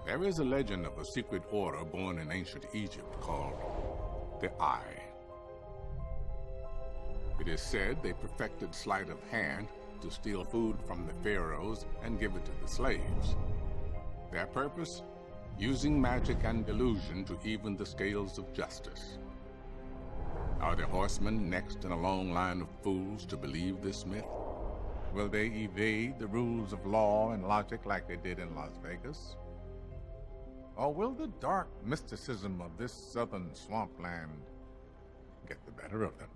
There is a legend of a secret order born in ancient Egypt called the Eye. It is said they perfected sleight of hand to steal food from the pharaohs and give it to the slaves. Their purpose? Using magic and delusion to even the scales of justice. Are the horsemen next in a long line of fools to believe this myth? Will they evade the rules of law and logic like they did in Las Vegas? Or will the dark mysticism of this southern swampland get the better of them?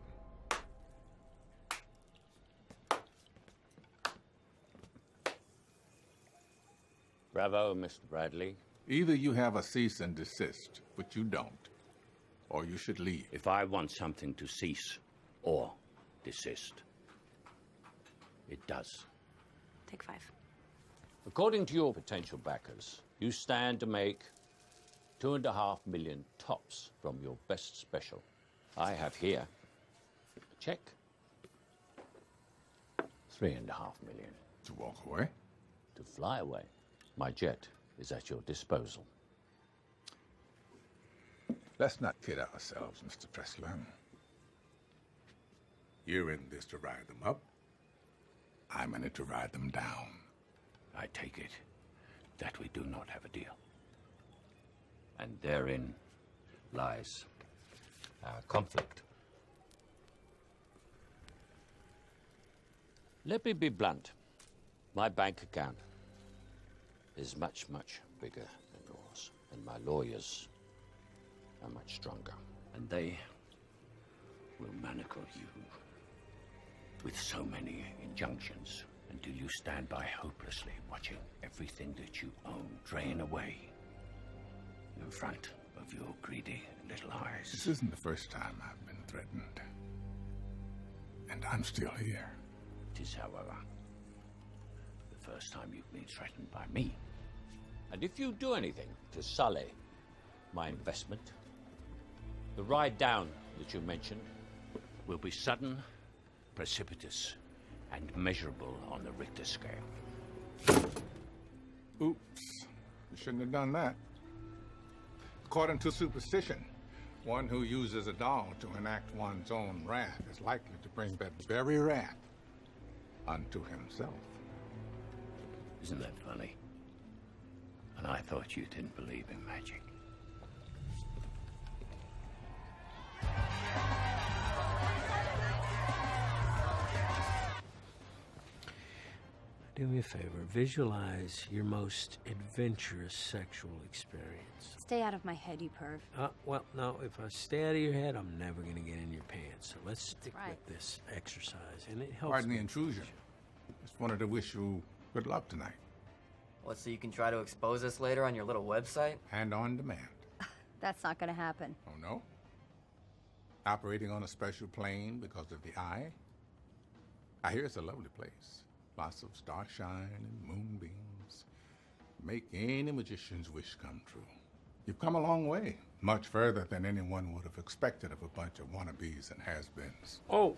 Bravo, Mr. Bradley. Either you have a cease and desist, but you don't, or you should leave. If I want something to cease or desist, it does. Take 5. According to your potential backers, you stand to make $2.5 million tops from your best special. I have here a check. $3.5 million. To walk away? To fly away. My jet is at your disposal. Let's not kid ourselves, Mr. Pressler. You're in this to ride them up. I'm in it to ride them down. I take it that we do not have a deal. And therein lies our conflict. Let me be blunt. My bank account is much, much bigger than yours, and my lawyers are much stronger. And they will manacle you with so many injunctions until you stand by hopelessly watching everything that you own drain away in front of your greedy little eyes. This isn't the first time I've been threatened. And I'm still here. It is, however, the first time you've been threatened by me. And if you do anything to sully my investment, the ride down that you mentioned will be sudden, precipitous, and measurable on the Richter scale. Oops. You shouldn't have done that. According to superstition, one who uses a doll to enact one's own wrath is likely to bring that very wrath unto himself. Isn't that funny? And I thought you didn't believe in magic. Do me a favor, visualize your most adventurous sexual experience. Stay out of my head, you perv. Well, no, if I stay out of your head, I'm never going to get in your pants. So let's stick with this exercise, and it helps. Pardon the intrusion. Just wanted to wish you good luck tonight. What, so you can try to expose us later on your little website? And on demand. That's not going to happen. Oh, no? Operating on a special plane because of the eye? I hear it's a lovely place. Lots of starshine and moonbeams. Make any magician's wish come true. You've come a long way. Much further than anyone would have expected of a bunch of wannabes and has-beens. Oh,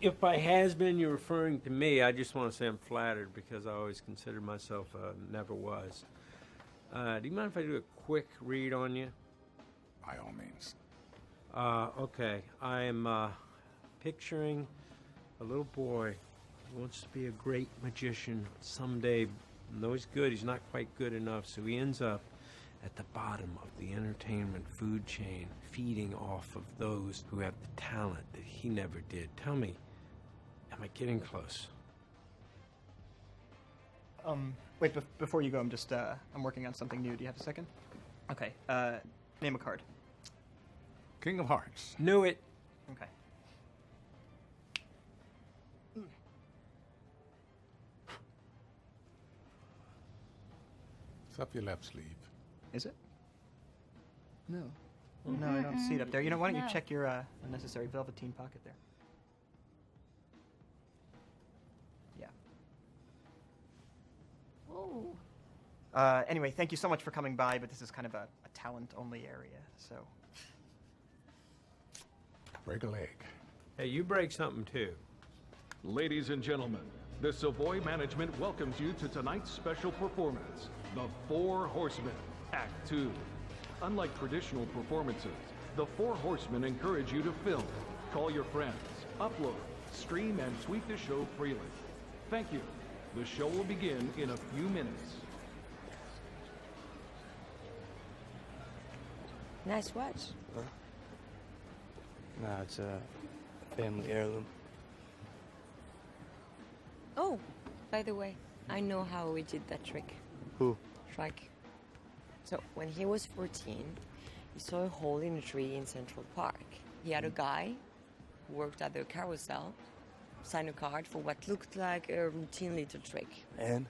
if by has-been you're referring to me, I just want to say I'm flattered because I always considered myself never was. Do you mind if I do a quick read on you? By all means. Okay. I am picturing a little boy who wants to be a great magician someday. Though he's good, he's not quite good enough, so he ends up at the bottom of the entertainment food chain, feeding off of those who have the talent that he never did. Tell me, am I getting close? Wait, before you go, I'm working on something new. Do you have a second? Okay, name a card. King of Hearts. Knew it. Okay. It's up your left sleeve. Is it? No. No, I don't see it up there. You know, why don't you check your unnecessary velveteen pocket there? Yeah. Oh. Anyway, thank you so much for coming by, but this is kind of a talent-only area, so... Break a leg. Hey, you break something too. Ladies and gentlemen, the Savoy Management welcomes you to tonight's special performance, The Four Horsemen, Act 2. Unlike traditional performances, the Four Horsemen encourage you to film, call your friends, upload, stream, and tweet the show freely. Thank you. The show will begin in a few minutes. Nice watch. Huh? Nah, it's a family heirloom. Oh, by the way, I know how we did that trick. Who? Shrike. So, when he was 14, he saw a hole in a tree in Central Park. He had a guy who worked at the carousel sign a card for what looked like a routine little trick. And?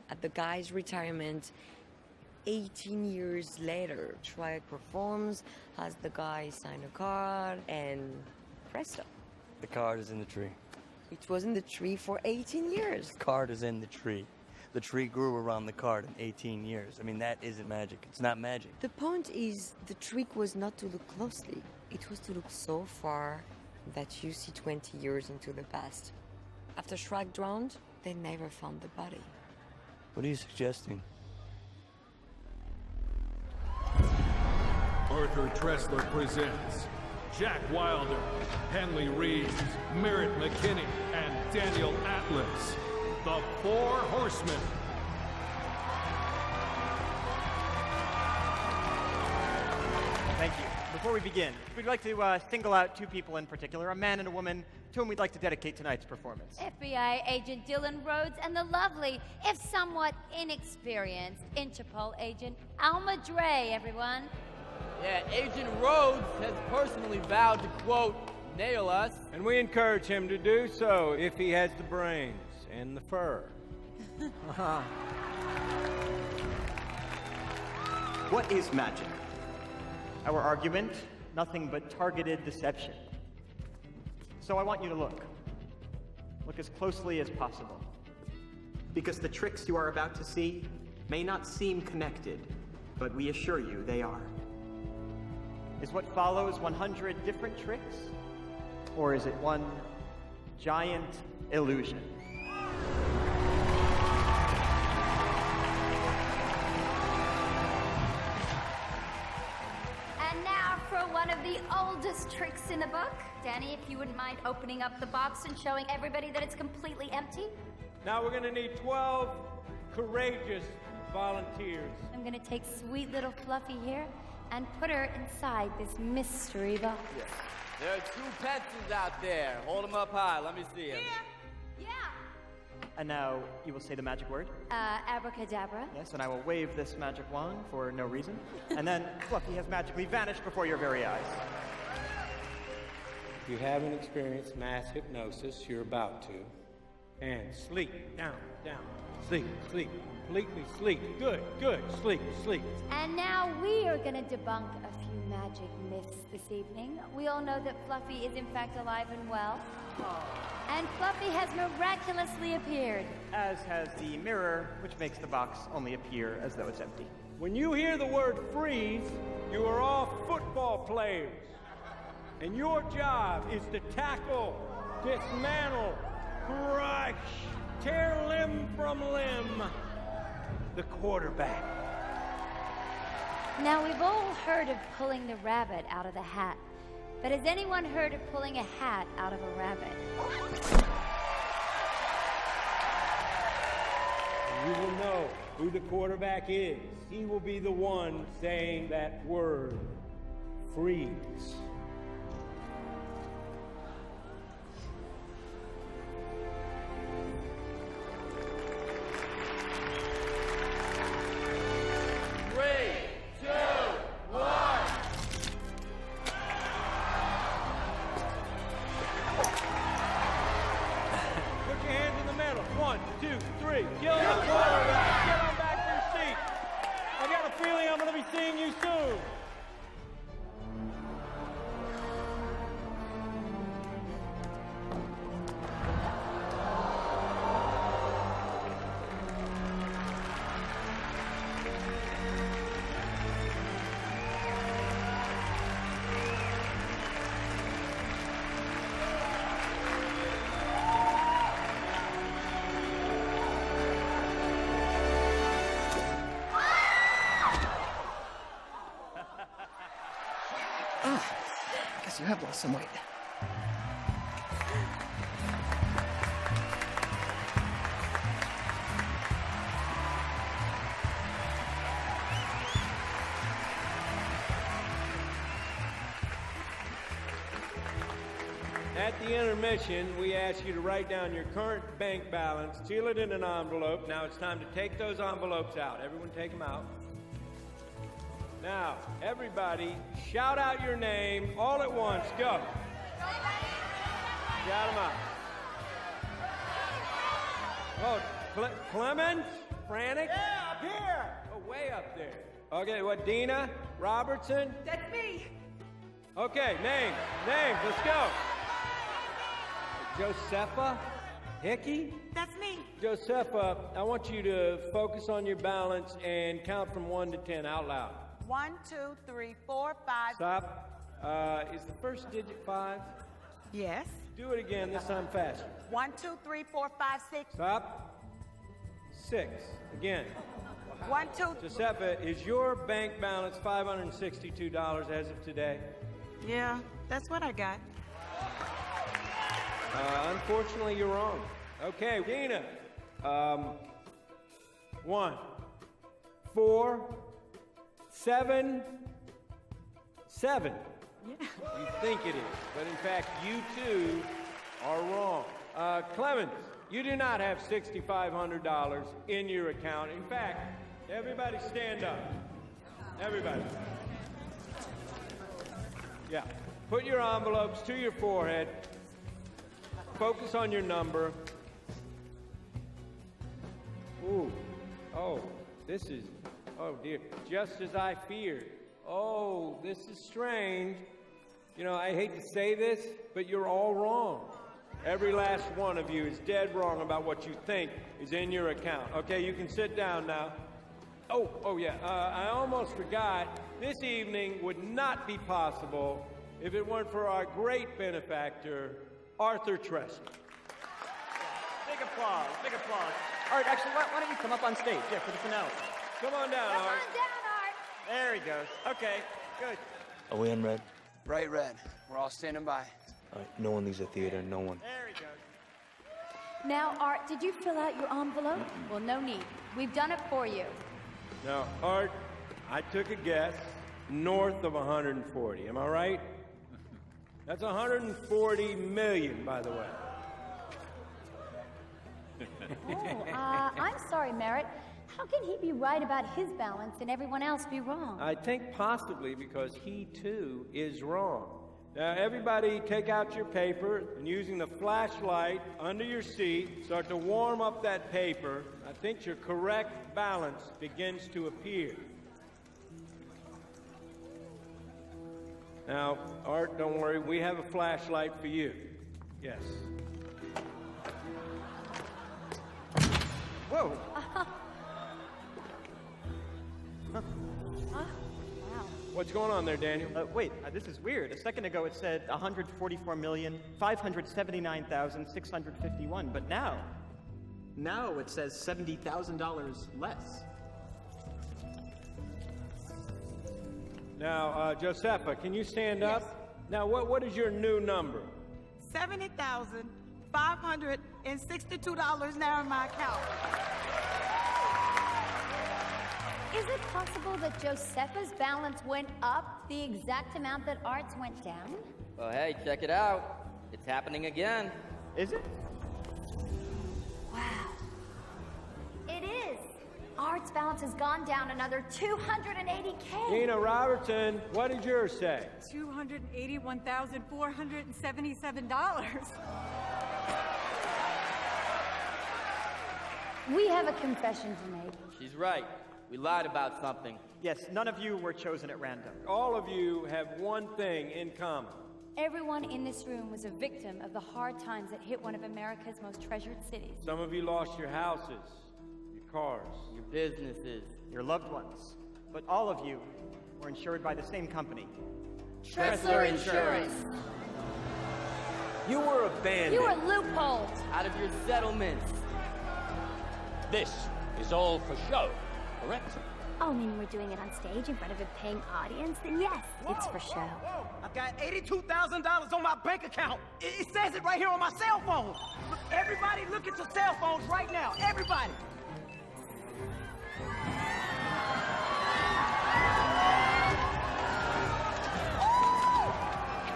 At the guy's retirement, 18 years later, Shrike performs, has the guy sign a card, and presto. The card is in the tree. It was in the tree for 18 years. The card is in the tree. The tree grew around the card in 18 years. I mean, that isn't magic. It's not magic. The point is, the trick was not to look closely. It was to look so far that you see 20 years into the past. After Shrike drowned, they never found the body. What are you suggesting? Arthur Tressler presents Jack Wilder, Henley Reeves, Merritt McKinney, and Daniel Atlas, the Four Horsemen. Thank you. Before we begin, we'd like to single out two people in particular, a man and a woman, to whom we'd like to dedicate tonight's performance. FBI agent Dylan Rhodes and the lovely, if somewhat inexperienced, Interpol agent Alma Dre, everyone. Yeah, Agent Rhodes has personally vowed to, quote, nail us. And we encourage him to do so if he has the brains and the fur. What is magic? Our argument, nothing but targeted deception. So I want you to look. Look as closely as possible. Because the tricks you are about to see may not seem connected, but we assure you they are. Is what follows 100 different tricks? Or is it one giant illusion? And now for one of the oldest tricks in the book. Danny, if you wouldn't mind opening up the box and showing everybody that it's completely empty. Now we're gonna need 12 courageous volunteers. I'm gonna take sweet little Fluffy here and put her inside this mystery box. Yes. There are two pencils out there. Hold them up high. Let me see them. Yeah. And now you will say the magic word. Abracadabra. Yes, and I will wave this magic wand for no reason. And then Fluffy has magically vanished before your very eyes. If you haven't experienced mass hypnosis, you're about to. And sleep, down, down. Sleep, sleep, completely sleep. Good, good, sleep, sleep. And now we are going to debunk a few magic myths this evening. We all know that Fluffy is in fact alive and well. And Fluffy has miraculously appeared. As has the mirror, which makes the box only appear as though it's empty. When you hear the word freeze, you are all football players. And your job is to tackle, dismantle, crush, tear limb from limb the quarterback. Now, we've all heard of pulling the rabbit out of the hat. But has anyone heard of pulling a hat out of a rabbit? You will know who the quarterback is. He will be the one saying that word, freeze. You have lost some weight. at the intermission, we ask you to write down your current bank balance, seal it in an envelope. Now it's time to take those envelopes out. Everyone take them out. Now, everybody, shout out your name all at once. Go. Shout them out. Oh, Clemens? Frantic? Yeah, up here. Oh, way up there. Okay, what, Dina? Robertson? That's me. Okay, names, let's go. Josepha Hickey? That's me. Josepha, I want you to focus on your balance and count from 1 to 10 out loud. 1, 2, 3, 4, 5. Stop. Is the first digit 5? Yes. Do it again, this time faster. 1, 2, 3, 4, 5, 6. Stop. 6. Again. 1, 2. Josepha, is your bank balance $562 as of today? Yeah, that's what I got. Unfortunately, you're wrong. Okay, Dina. 1, 4, 7. Yeah. You think it is, but in fact, you too are wrong. Clemens, you do not have $6,500 in your account. In fact, everybody stand up. Everybody. Yeah. Put your envelopes to your forehead. Focus on your number. Ooh. Oh, this is, oh dear, just as I feared. Oh, this is strange. You know, I hate to say this, but you're all wrong. Every last one of you is dead wrong about what you think is in your account. Okay, you can sit down now. Oh yeah, I almost forgot. This evening would not be possible if it weren't for our great benefactor, Arthur Trestle. Big applause, big applause. Art, actually, why don't you come up on stage, for the finale. Come on down, Come Art. on down, Art. There he goes. Okay, good. Are we on red? Bright red. We're all standing by. All right, no one leaves the theater, no one. There he goes. Now, Art, did you fill out your envelope? Well, no need. We've done it for you. Now, Art, I took a guess north of 140. Am I right? That's 140 million, by the way. I'm sorry, Merritt. How can he be right about his balance and everyone else be wrong? I think possibly because he, too, is wrong. Now, everybody take out your paper and using the flashlight under your seat, start to warm up that paper. I think your correct balance begins to appear. Now, Art, don't worry, we have a flashlight for you. Yes. Whoa. Wow. What's going on there, Daniel? Wait, this is weird. A second ago it said 144,579,651, but now it says $70,000 less. Now, Josepha, can you stand up? Now, what is your new number? $70,562 now in my account. Is it possible that Josepha's balance went up the exact amount that Art's went down? Well, hey, check it out. It's happening again. Is it? Wow. It is. Art's balance has gone down another $280K. Dina Robertson, what did yours say? $281,477. We have a confession to make. She's right. We lied about something. Yes, none of you were chosen at random. All of you have one thing in common. Everyone in this room was a victim of the hard times that hit one of America's most treasured cities. Some of you lost your houses, your cars, your businesses, your loved ones. But all of you were insured by the same company. Tressler Insurance. You were abandoned. You were loopholed. Out of your settlements. This is all for show, correct? Oh, I mean, we're doing it on stage in front of a paying audience, then yes, it's for show. I've got $82,000 on my bank account. It says it right here on my cell phone. Look, everybody look at your cell phones right now. Everybody.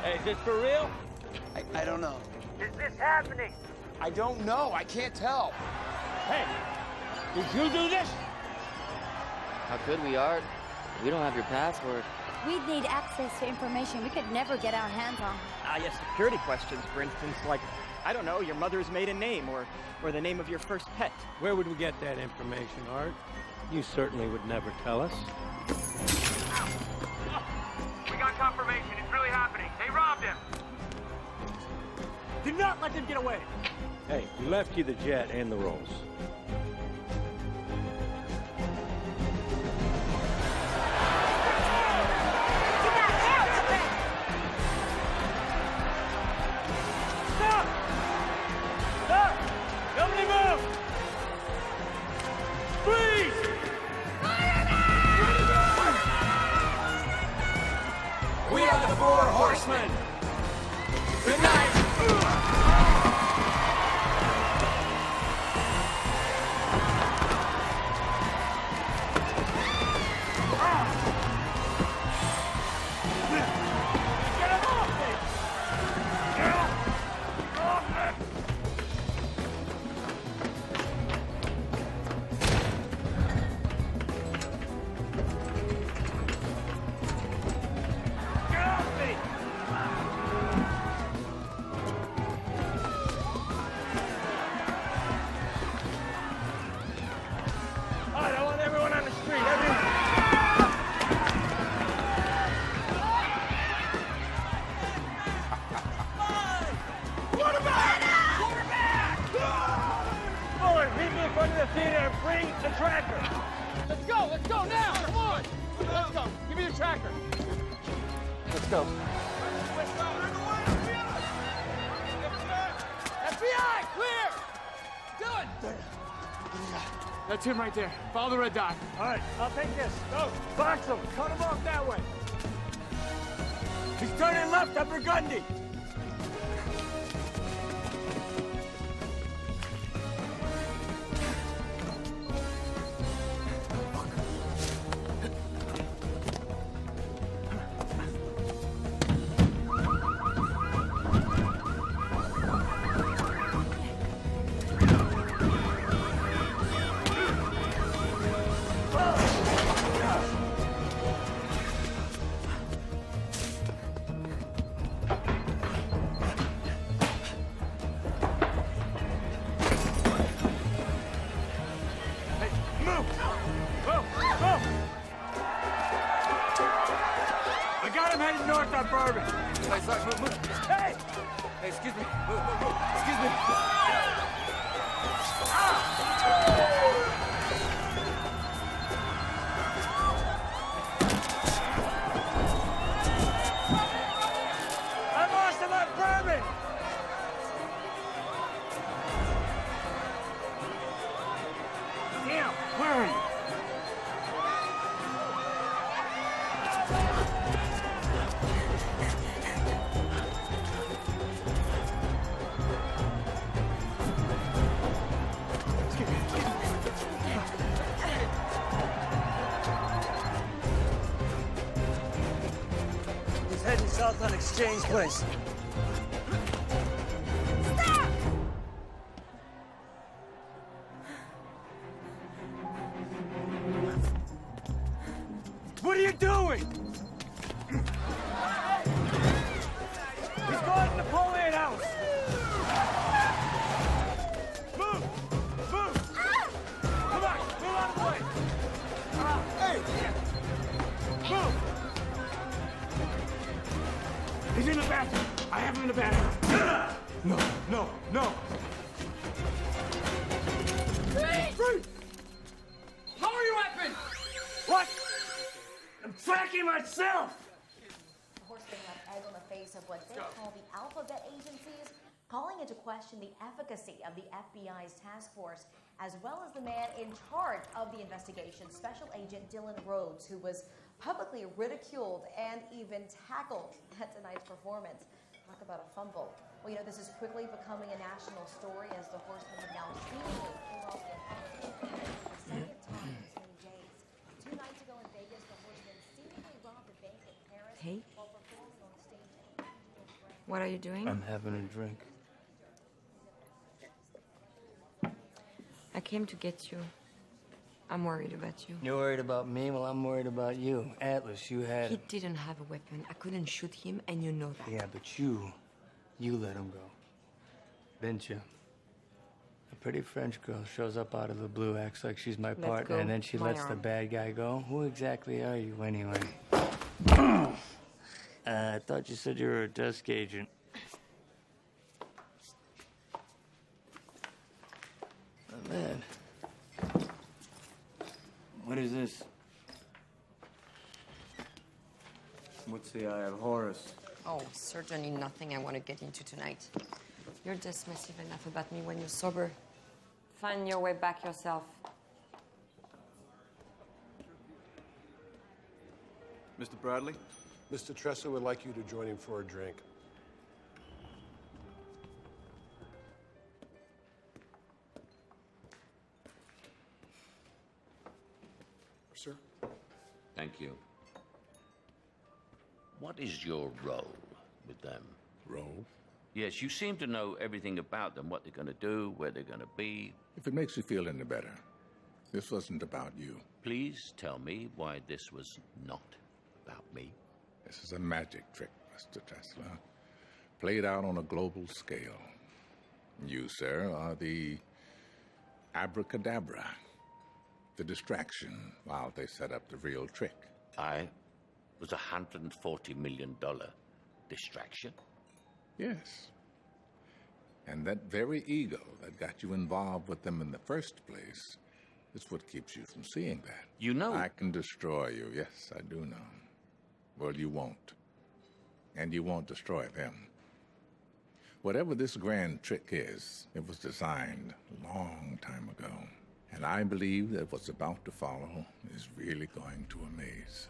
Hey, is this for real? I don't know. Is this happening? I don't know. I can't tell. Hey, did you do this? How could we, Art? We don't have your password. We'd need access to information we could never get our hands on. Yes, security questions, for instance, like, I don't know, your mother's maiden name or the name of your first pet. Where would we get that information, Art? You certainly would never tell us. We got confirmation. It's really happening. They robbed him. Do not let them get away. Hey, we left you the jet and the rolls. Stop! Stop! Nobody move! Freeze! We are the Four Horsemen. Good night. Get him off me! Get off me! Get off me! All right, I want everyone on the street. Forward, meet me in front of the theater and bring the tracker. Let's go now. Come on. Let's go. Give me the tracker. Let's go. FBI, clear. Dylan. That's him right there. Follow the red dot. All right, I'll take this. Go. Box him. Cut him off that way. He's turning left up Burgundy. I got him headed north on Bourbon. Hey, Slash, move. Hey! Hey, excuse me. Move. Excuse me. I lost him on Bourbon! Damn, where are you? He's heading south on Exchange Place. What are you doing? He's going to Napoleon House. Move! Move! Come on, move out of the way. Hey! Move! He's in the bathroom. I have him in the bathroom. No. Freeze! Lower your weapon! What? I'm tracking myself! The horsemen have egg on the face of what they call the alphabet agencies, calling into question the efficacy of the FBI's task force, as well as the man in charge of the investigation, Special Agent Dylan Rhodes, who was publicly ridiculed and even tackled at tonight's performance. Talk about a fumble. Well, you know, this is quickly becoming a national story as the horsemen have now seemingly pulled off the impossible for the second time in as many days. 2 nights ago in Vegas, the horsemen seemingly robbed a bank in Paris Hey. while performing on stage at Angels Grand. What are you doing? I'm having a drink. I came to get you. I'm worried about you. You're worried about me? Well, I'm worried about you. Atlas, you had He him. didn't have a weapon. I couldn't shoot him, and you know that. Yeah, but you let him go. Didn't you? A pretty French girl shows up out of the blue, acts like she's my partner, go. and then she My lets the arm. bad guy go. Who exactly are you, anyway? I thought you said you were a desk agent. Oh, man. What is this? What's the Eye of Horus? Oh, certainly nothing I want to get into tonight. You're dismissive enough about me when you're sober. Find your way back yourself. Mr. Bradley? Mr. Tressa would like you to join him for a drink. Sir? Thank you. What is your role with them? Role? Yes, you seem to know everything about them, what they're going to do, where they're going to be. If it makes you feel any better, this wasn't about you. Please tell me why this was not about me. This is a magic trick, Mr. Tesla. Played out on a global scale. You, sir, are the abracadabra. The distraction while they set up the real trick. I was a $140 million distraction? Yes. And that very ego that got you involved with them in the first place is what keeps you from seeing that. You know... I can destroy you. Yes, I do know. Well, you won't. And you won't destroy them. Whatever this grand trick is, it was designed a long time ago. And I believe that what's about to follow is really going to amaze.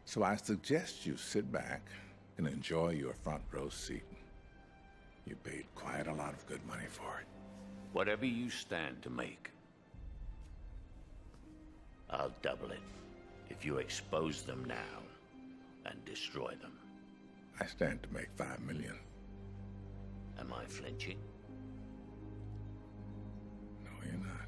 So I suggest you sit back and enjoy your front row seat. You paid quite a lot of good money for it. Whatever you stand to make, I'll double it if you expose them now and destroy them. I stand to make $5 million. Am I flinching? No, you're not.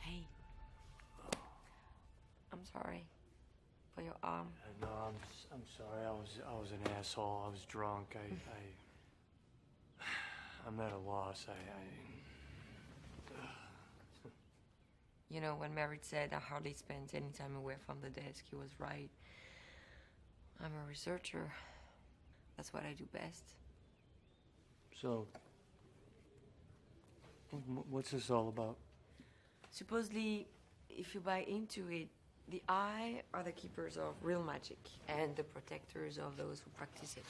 Hey. I'm sorry for your arm. No, I'm sorry. I was an asshole. I was drunk. I'm at a loss. You know, when Merritt said I hardly spent any time away from the desk, he was right. I'm a researcher. That's what I do best. So, what's this all about? Supposedly, if you buy into it, the Eye are the keepers of real magic and the protectors of those who practice it.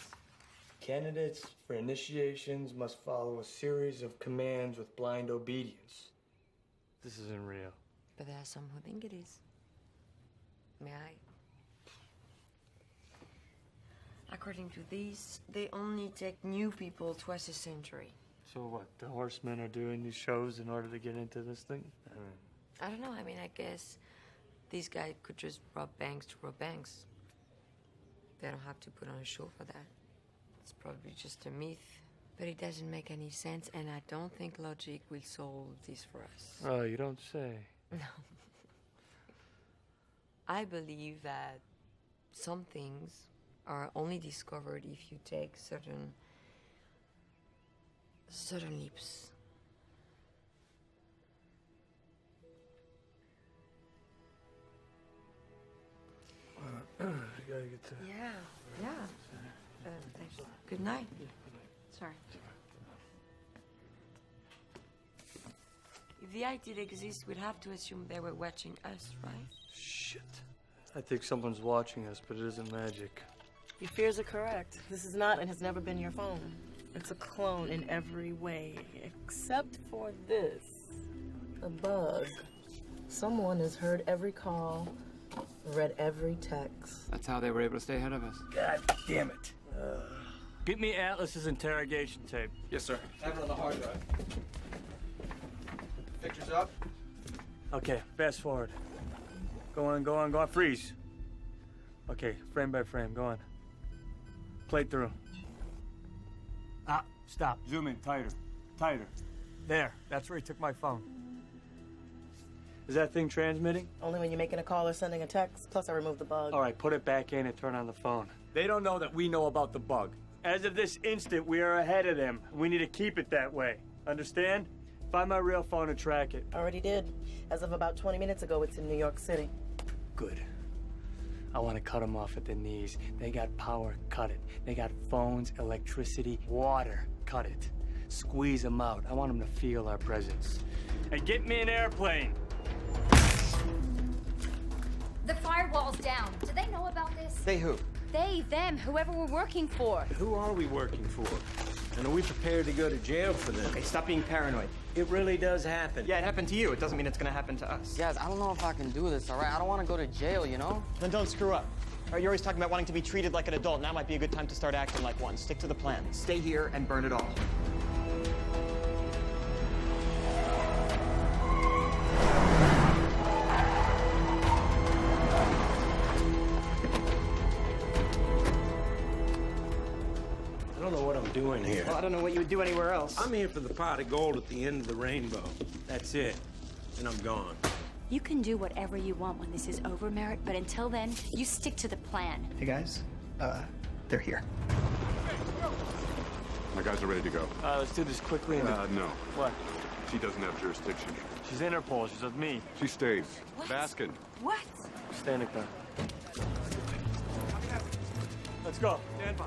Candidates for initiations must follow a series of commands with blind obedience. This isn't real. But there are some who think it is. May I? According to these, they only take new people twice a century. So what, the horsemen are doing these shows in order to get into this thing? I don't know. I mean, I guess These guys could just rob banks to rob banks. They don't have to put on a show for that. It's probably just a myth, but it doesn't make any sense, and I don't think logic will solve this for us. Oh, you don't say. No. I believe that some things are only discovered if you take certain leaps. I gotta get to... Yeah. Thanks. Good night. Sorry. If the eye did exist, we'd have to assume they were watching us, right? Shit. I think someone's watching us, but it isn't magic. Your fears are correct. This is not and has never been your phone. It's a clone in every way, except for this. A bug. Someone has heard every call, read every text. That's how they were able to stay ahead of us. God damn it. Get me Atlas's interrogation tape. Yes, sir. Have it on the hard drive. Pictures up? Okay, fast forward. Go on, freeze. Okay, frame by frame, go on. Play through. Stop. Zoom in, tighter. There, that's where he took my phone. Is that thing transmitting? Only when you're making a call or sending a text, plus I removed the bug. All right, put it back in and turn on the phone. They don't know that we know about the bug. As of this instant, we are ahead of them. We need to keep it that way. Understand? Find my real phone and track it. Already did. As of about 20 minutes ago, it's in New York City. Good. I want to cut them off at the knees. They got power, cut it. They got phones, electricity, water, cut it. Squeeze them out. I want them to feel our presence. And get me an airplane. The firewall's down. Do they know about this? They who? They, them, whoever we're working for. Who are we working for? And are we prepared to go to jail for them? Okay, stop being paranoid. It really does happen. Yeah, it happened to you. It doesn't mean it's gonna happen to us. Guys, I don't know if I can do this, all right? I don't want to go to jail, you know? Then don't screw up. All right, you're always talking about wanting to be treated like an adult. Now might be a good time to start acting like one. Stick to the plan. Stay here and burn it all. I don't know what I'm doing here. Well, I don't know what you would do anywhere else. I'm here for the pot of gold at the end of the rainbow. That's it. And I'm gone. You can do whatever you want when this is over, Merritt, but until then, you stick to the plan. Hey, guys. They're here. My guys are ready to go. Let's do this quickly. No. What? She doesn't have jurisdiction. She's Interpol. She's with me. She stays. What? Baskin. What? Stand it, Let's go. Stand by.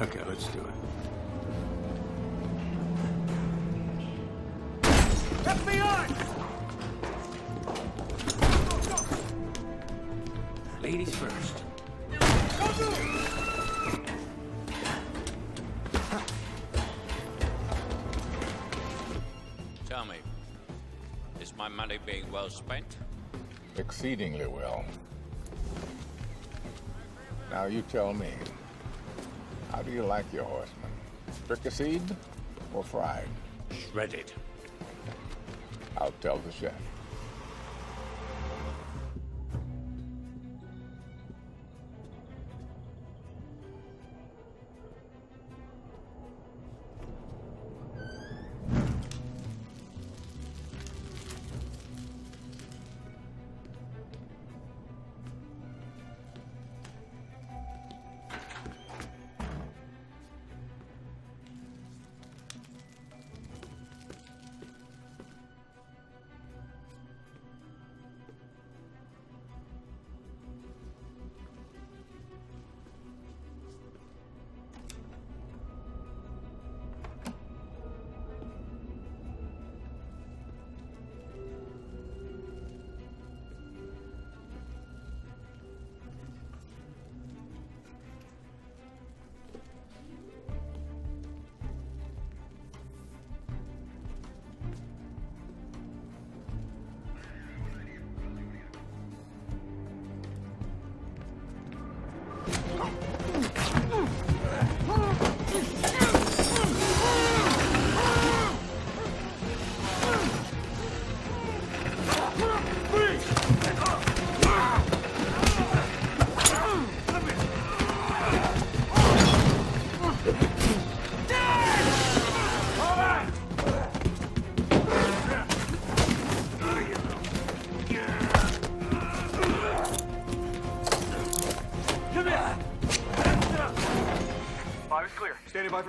Okay, let's do it. FBI! Ladies first. Tell me, is my money being well spent? Exceedingly well. Now you tell me, how do you like your horsemen? Fricasseed or fried? Shredded. I'll tell the chef.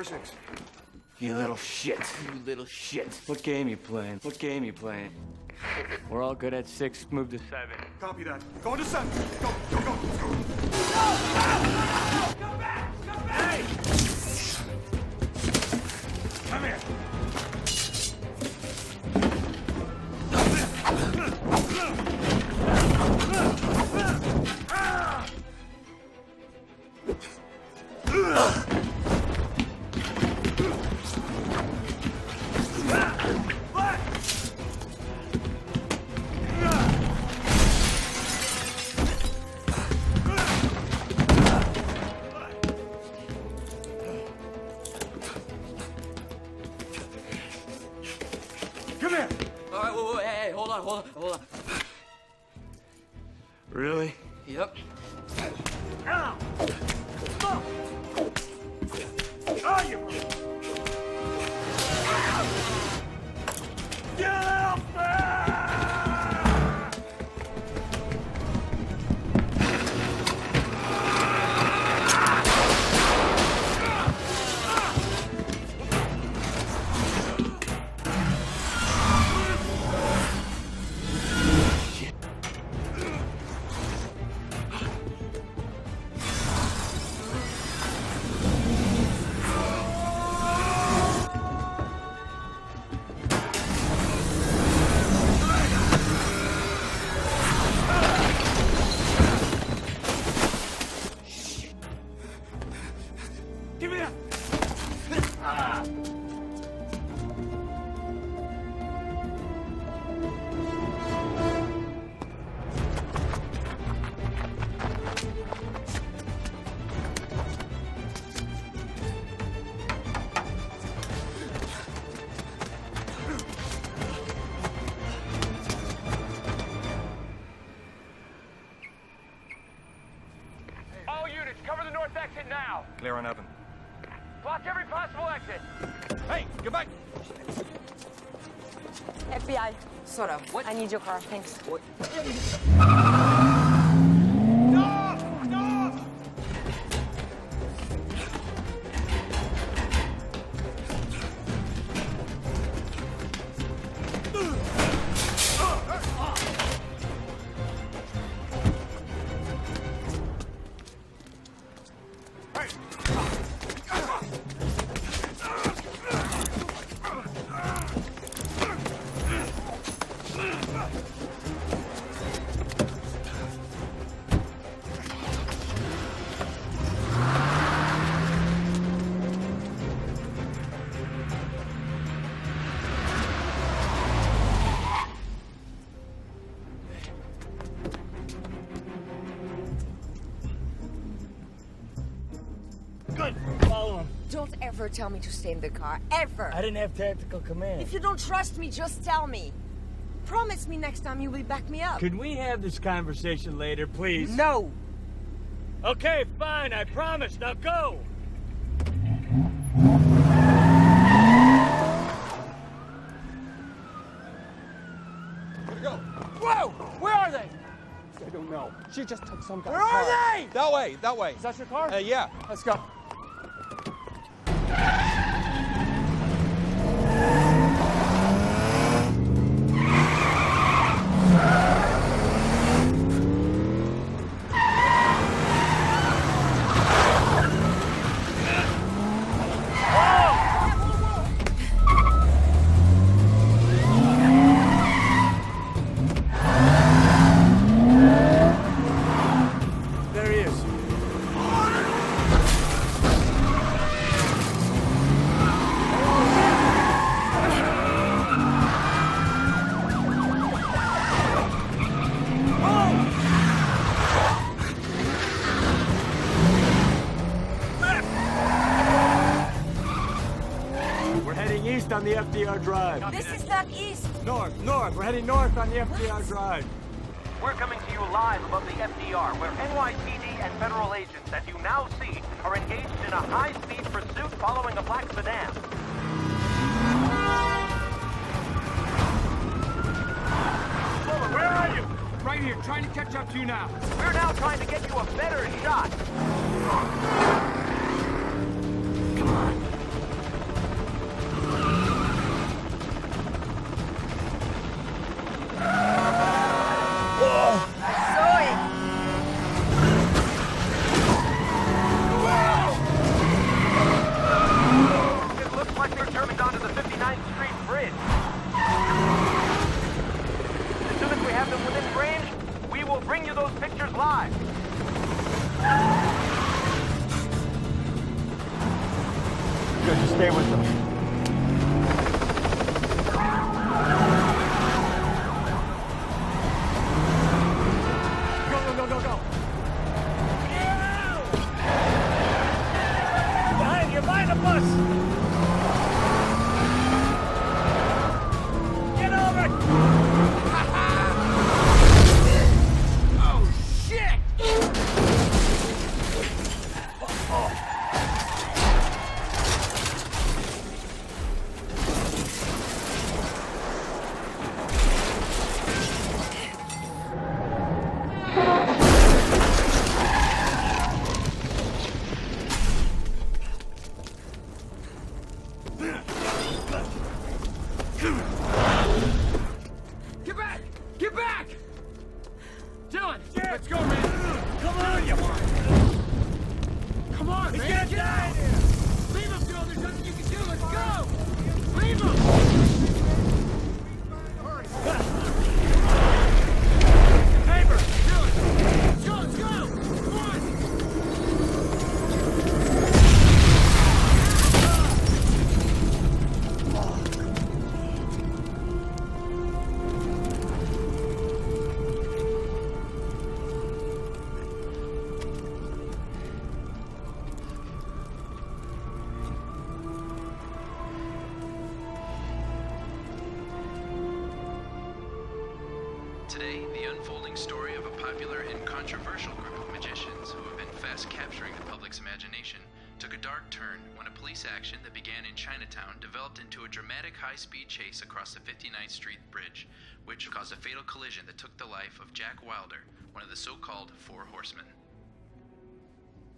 Number 6. You little shit. You little shit. What game you playing? What game you playing? We're all good at 6. Move to 7. Copy that. Go to 7. Go, go, go, let's go. Come back! Come back! Hey! Come here. Hold on. Really? Yep. Ow! Oh, you... Get off there! Give me that! All units, cover the north exit now. Clear on Evan. Block every possible exit. Hey, get back! FBI. Sort of. What? I need your car, thanks. What? Good. Follow him. Don't ever tell me to stay in the car. Ever. I didn't have tactical command. If you don't trust me, just tell me. Promise me next time you will back me up. Can we have this conversation later, please? No. Okay, fine. I promise. Now go. Where'd it go? Whoa! Where are they? I don't know. She just took some guy's Where are car. they? That way, that way. Is that your car? Yeah. Let's go. There he is. We're heading east on the FDR Drive. This is not east. North. We're heading north on the FDR Drive. We're coming to you live above the FDR, where NYPD and federal agents, as you now see, are engaged in a high-speed pursuit following a black sedan. Fuller, where are you? Right here, trying to catch up to you now. We're now trying to get you a better shot. Come on. bridge. As soon as we have them within range, we will bring you those pictures live. Good, just stay with them. Go, go, go, go, go. Behind you, behind the bus. Get over it. Oh, shit! Get back! Get back! Dylan, let's go, man. Come on, you. Come on, man. Get out! Leave him, Dylan. There's nothing you can do. Let's go. Leave him. Paper, Dylan. Let's go. Let's go. Come on. Today, the unfolding story of a popular and controversial group of magicians who have been fast capturing the public's imagination took a dark turn when a police action that began in Chinatown developed into a dramatic high-speed chase across the 59th Street Bridge, which caused a fatal collision that took the life of Jack Wilder, one of the so-called Four Horsemen.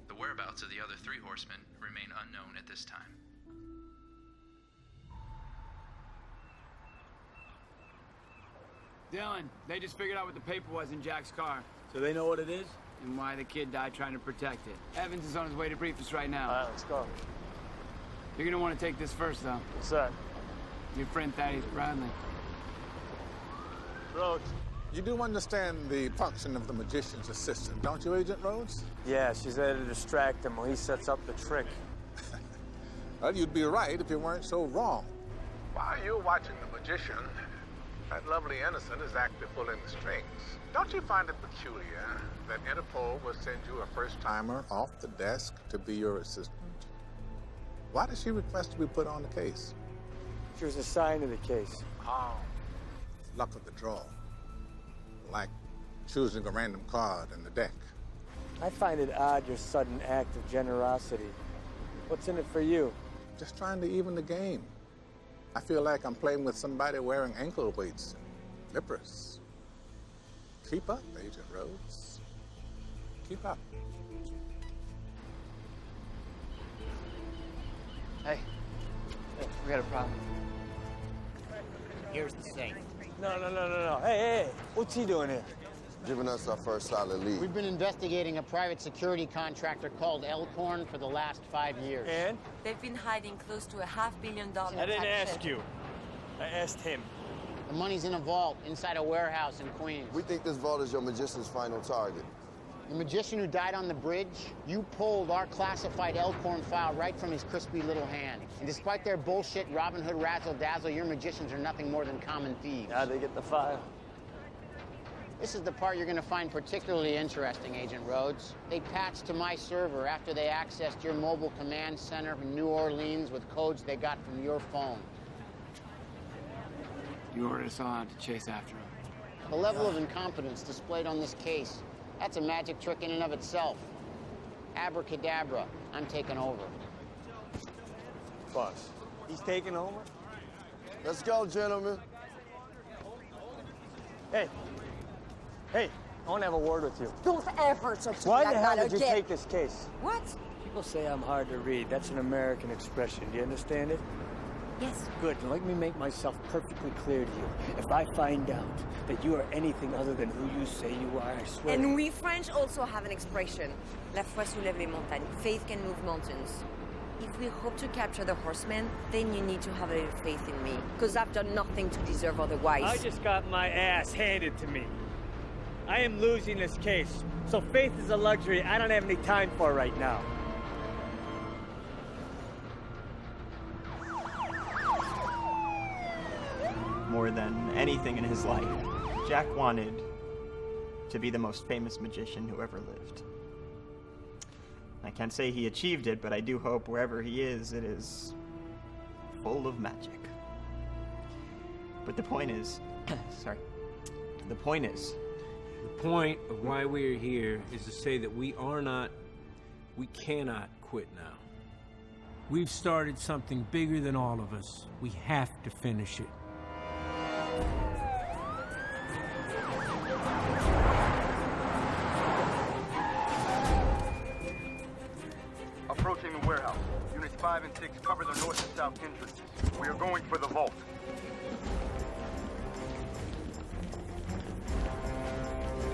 The whereabouts of the other three horsemen remain unknown at this time. Dylan, they just figured out what the paper was in Jack's car. So they know what it is? And why the kid died trying to protect it. Evans is on his way to brief us right now. All right, let's go. You're gonna want to take this first, though. What's that? Your friend Thaddeus Bradley. Rhodes, you do understand the function of the magician's assistant, don't you, Agent Rhodes? Yeah, she's there to distract him while he sets up the trick. Well, you'd be right if you weren't so wrong. While you're watching the magician, that lovely innocent is actually pulling the strings. Don't you find it peculiar that Interpol will send you a first-timer off the desk to be your assistant? Why did she request to be put on the case? She was assigned to the case. Oh, luck of the draw. Like choosing a random card in the deck. I find it odd, your sudden act of generosity. What's in it for you? Just trying to even the game. I feel like I'm playing with somebody wearing ankle weights and flippers. Keep up, Agent Rhodes. Keep up. Hey, we got a problem. Here's the safe. No. Hey, what's he doing here? Giving us our first solid lead. We've been investigating a private security contractor called Elkhorn for the last 5 years. And? They've been hiding close to $500 million. I didn't ask you. I asked him. The money's in a vault inside a warehouse in Queens. We think this vault is your magician's final target. The magician who died on the bridge, you pulled our classified Elkhorn file right from his crispy little hand. And despite their bullshit Robin Hood razzle-dazzle, your magicians are nothing more than common thieves. How'd they get the file? This is the part you're going to find particularly interesting, Agent Rhodes. They patched to my server after they accessed your mobile command center in New Orleans with codes they got from your phone. You ordered us all out to chase after him. The level of incompetence displayed on this case, that's a magic trick in and of itself. Abracadabra, I'm taking over. Boss, he's taking over? Let's go, gentlemen. Hey, I want to have a word with you. Don't ever talk to Why me the like hell that did you again. take this case? What? People say I'm hard to read. That's an American expression. Do you understand it? Yes. Good. Let me make myself perfectly clear to you. If I find out that you are anything other than who you say you are, I swear. And we French also have an expression. La foi soulève les montagnes. Faith can move mountains. If we hope to capture the Horsemen, then you need to have a little faith in me. Because I've done nothing to deserve otherwise. I just got my ass handed to me. I am losing this case, so faith is a luxury I don't have any time for right now. More than anything in his life, Jack wanted to be the most famous magician who ever lived. I can't say he achieved it, but I do hope wherever he is, it is full of magic. But the point is, sorry, the point is, the point of why we're here is to say that we cannot quit now. We've started something bigger than all of us. We have to finish it. Approaching the warehouse. Units 5 and 6 cover the north and south entrances. We are going for the vault.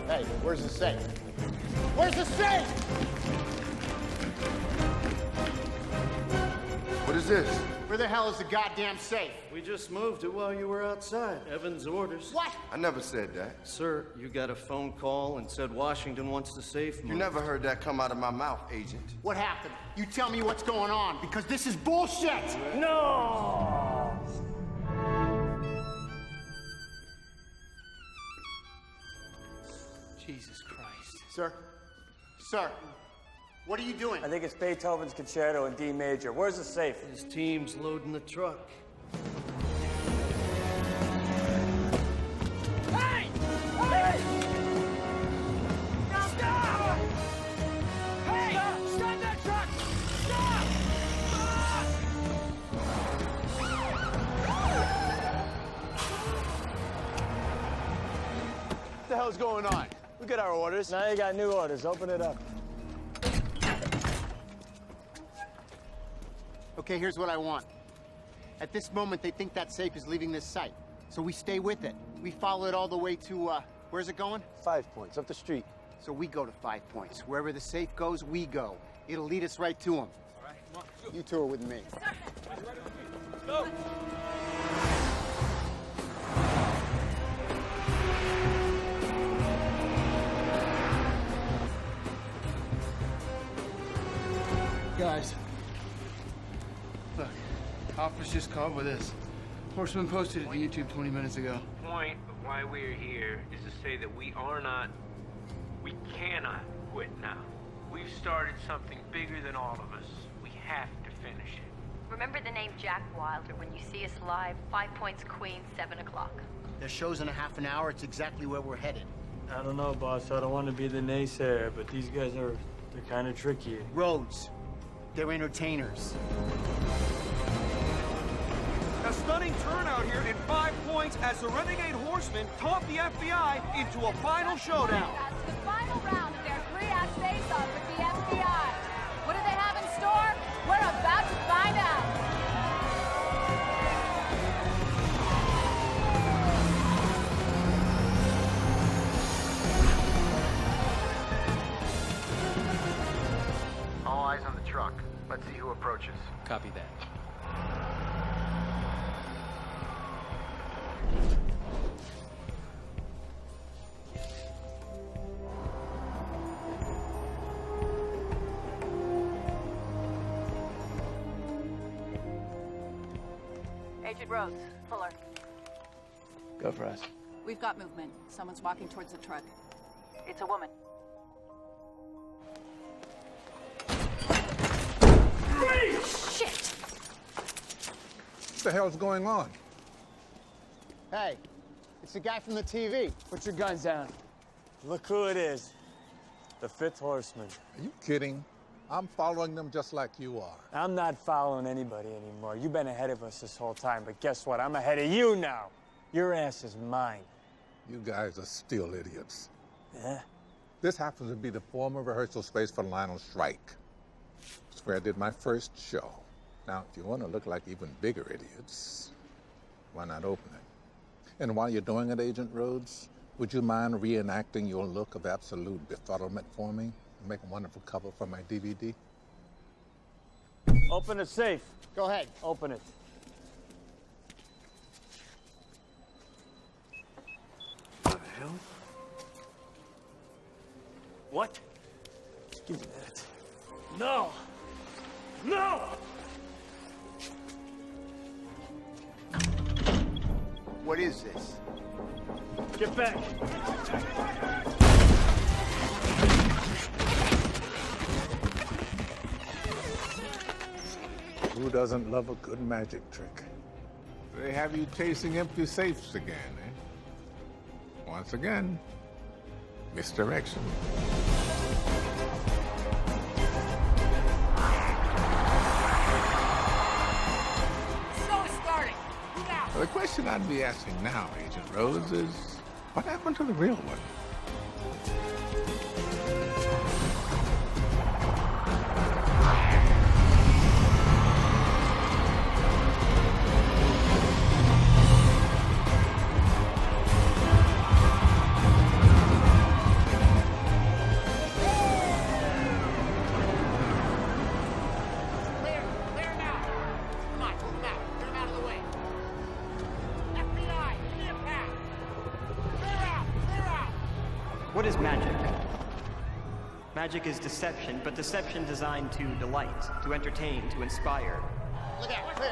Hey, where's the safe? Where's the safe? What is this? Where the hell is the goddamn safe? We just moved it while you were outside. Evan's orders. What? I never said that. Sir, you got a phone call and said Washington wants the safe moved. You never heard that come out of my mouth, Agent. What happened? You tell me what's going on, because this is bullshit! No! Jesus Christ. Sir? Sir? What are you doing? I think it's Beethoven's Concerto in D major. Where's the safe? His team's loading the truck. Hey! Hey! Stop! Hey! Stop that truck! Stop! What the hell's going on? We got our orders. Now you got new orders. Open it up. Okay, here's what I want. At this moment, they think that safe is leaving this site. So we stay with it. We follow it all the way to, where's it going? 5 Points, up the street. So we go to 5 Points. Wherever the safe goes, we go. It'll lead us right to him. All right, come on. You two are with me. Let's go! Guys. Look, office just called with this. Horseman posted it to YouTube 20 minutes ago. The point of why we're here is to say that we cannot quit now. We've started something bigger than all of us. We have to finish it. Remember the name Jack Wilder when you see us live, 5 Points Queens, 7 o'clock. Their show's in a half an hour. It's exactly where we're headed. I don't know, boss. I don't want to be the naysayer, but these guys they're kind of tricky. Rhodes. They're entertainers. A stunning turnout here in 5 Points as the Renegade Horsemen taunt the FBI into a final showdown. That's the final round of their 3-act face-off with the FBI. What do they have in store? We're about to find out. All eyes on the truck. Let's see who approaches. Copy that. Agent Rhodes, Fuller. Go for us. We've got movement. Someone's walking towards the truck. It's a woman. Shit! What the hell's going on? Hey, it's the guy from the TV. Put your guns down. Look who it is. The 5th Horseman. Are you kidding? I'm following them just like you are. I'm not following anybody anymore. You've been ahead of us this whole time, but guess what? I'm ahead of you now. Your ass is mine. You guys are still idiots. Yeah? This happens to be the former rehearsal space for Lionel Strike. It's where I did my first show. Now, if you want to look like even bigger idiots, why not open it? And while you're doing it, Agent Rhodes, would you mind reenacting your look of absolute befuddlement for me? Make a wonderful cover for my DVD? Open the safe. Go ahead. Open it. What the hell? What? Give me that. No! No! What is this? Get back! Who doesn't love a good magic trick? They have you chasing empty safes again, eh? Once again, misdirection. The question I'd be asking now, Agent Rhodes, is what happened to the real one? What is magic? Magic is deception, but deception designed to delight, to entertain, to inspire. Look out! Clear!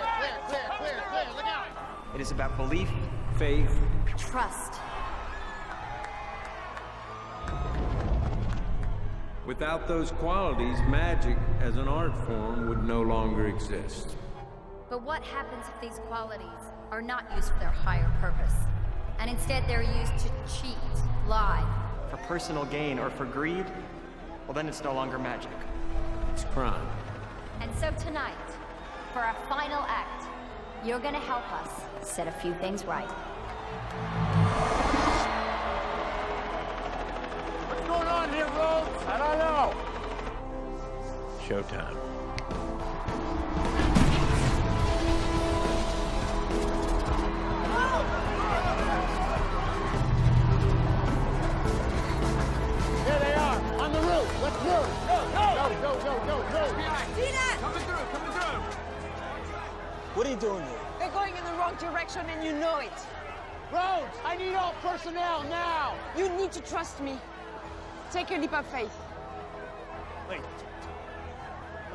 Look out! It is about belief, faith, trust. Without those qualities, magic as an art form would no longer exist. But what happens if these qualities are not used for their higher purpose, and instead they're used to cheat, lie? For personal gain or for greed, well then it's no longer magic. It's crime. And so tonight, for our final act, you're gonna help us set a few things right. What's going on here, Rhodes? I don't know. Showtime. There they are, on the roof. Let's move. Go. Tina! Coming through. What are you doing here? They're going in the wrong direction and you know it. Rhodes, I need all personnel now. You need to trust me. Take a leap of faith. Wait.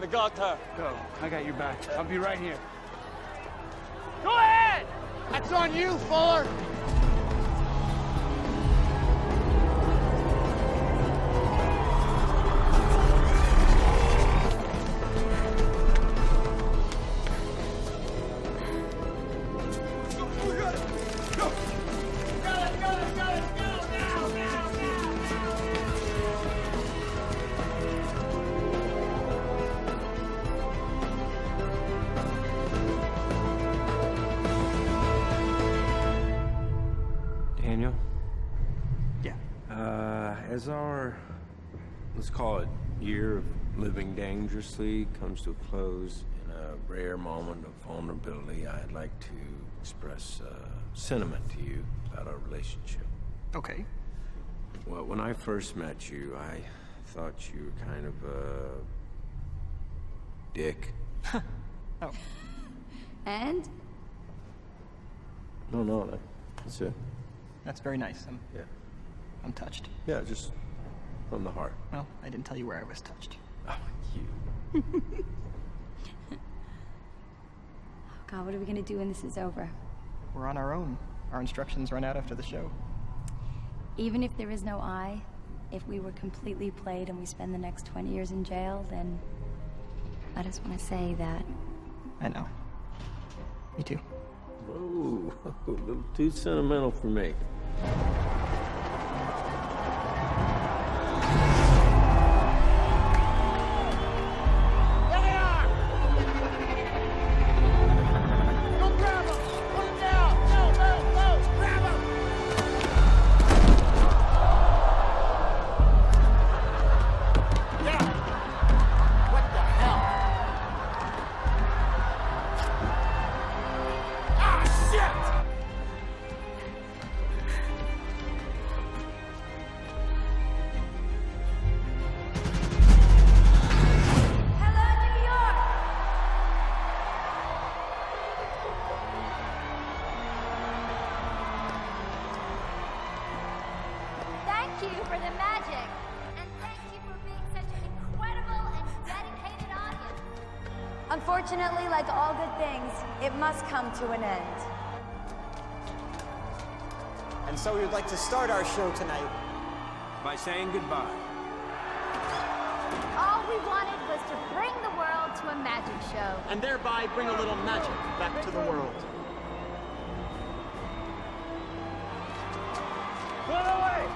I got her. Go. I got your back. I'll be right here. Go ahead! That's on you, Fuller. Daniel? Yeah. As our, let's call it, year of living dangerously comes to a close in a rare moment of vulnerability, I'd like to express sentiment to you about our relationship. Okay. Well, when I first met you, I thought you were kind of a dick. Oh. And? No, that's it. That's very nice. Yeah. I'm touched. Yeah, just from the heart. Well, I didn't tell you where I was touched. Oh, you. God, what are we gonna do when this is over? We're on our own. Our instructions run out after the show. Even if there is no I, if we were completely played and we spend the next 20 years in jail, then I just want to say that. I know. Me too. Whoa, a little too sentimental for me. There they are! Go grab them! Put them down! Move! Grab them! Yeah! What the hell? Ah, shit! you for the magic. And thank you for being such an incredible and dedicated audience. Unfortunately, like all good things, it must come to an end. And so we'd like to start our show tonight by saying goodbye. All we wanted was to bring the world to a magic show. and thereby bring a little magic back to the world. Run away!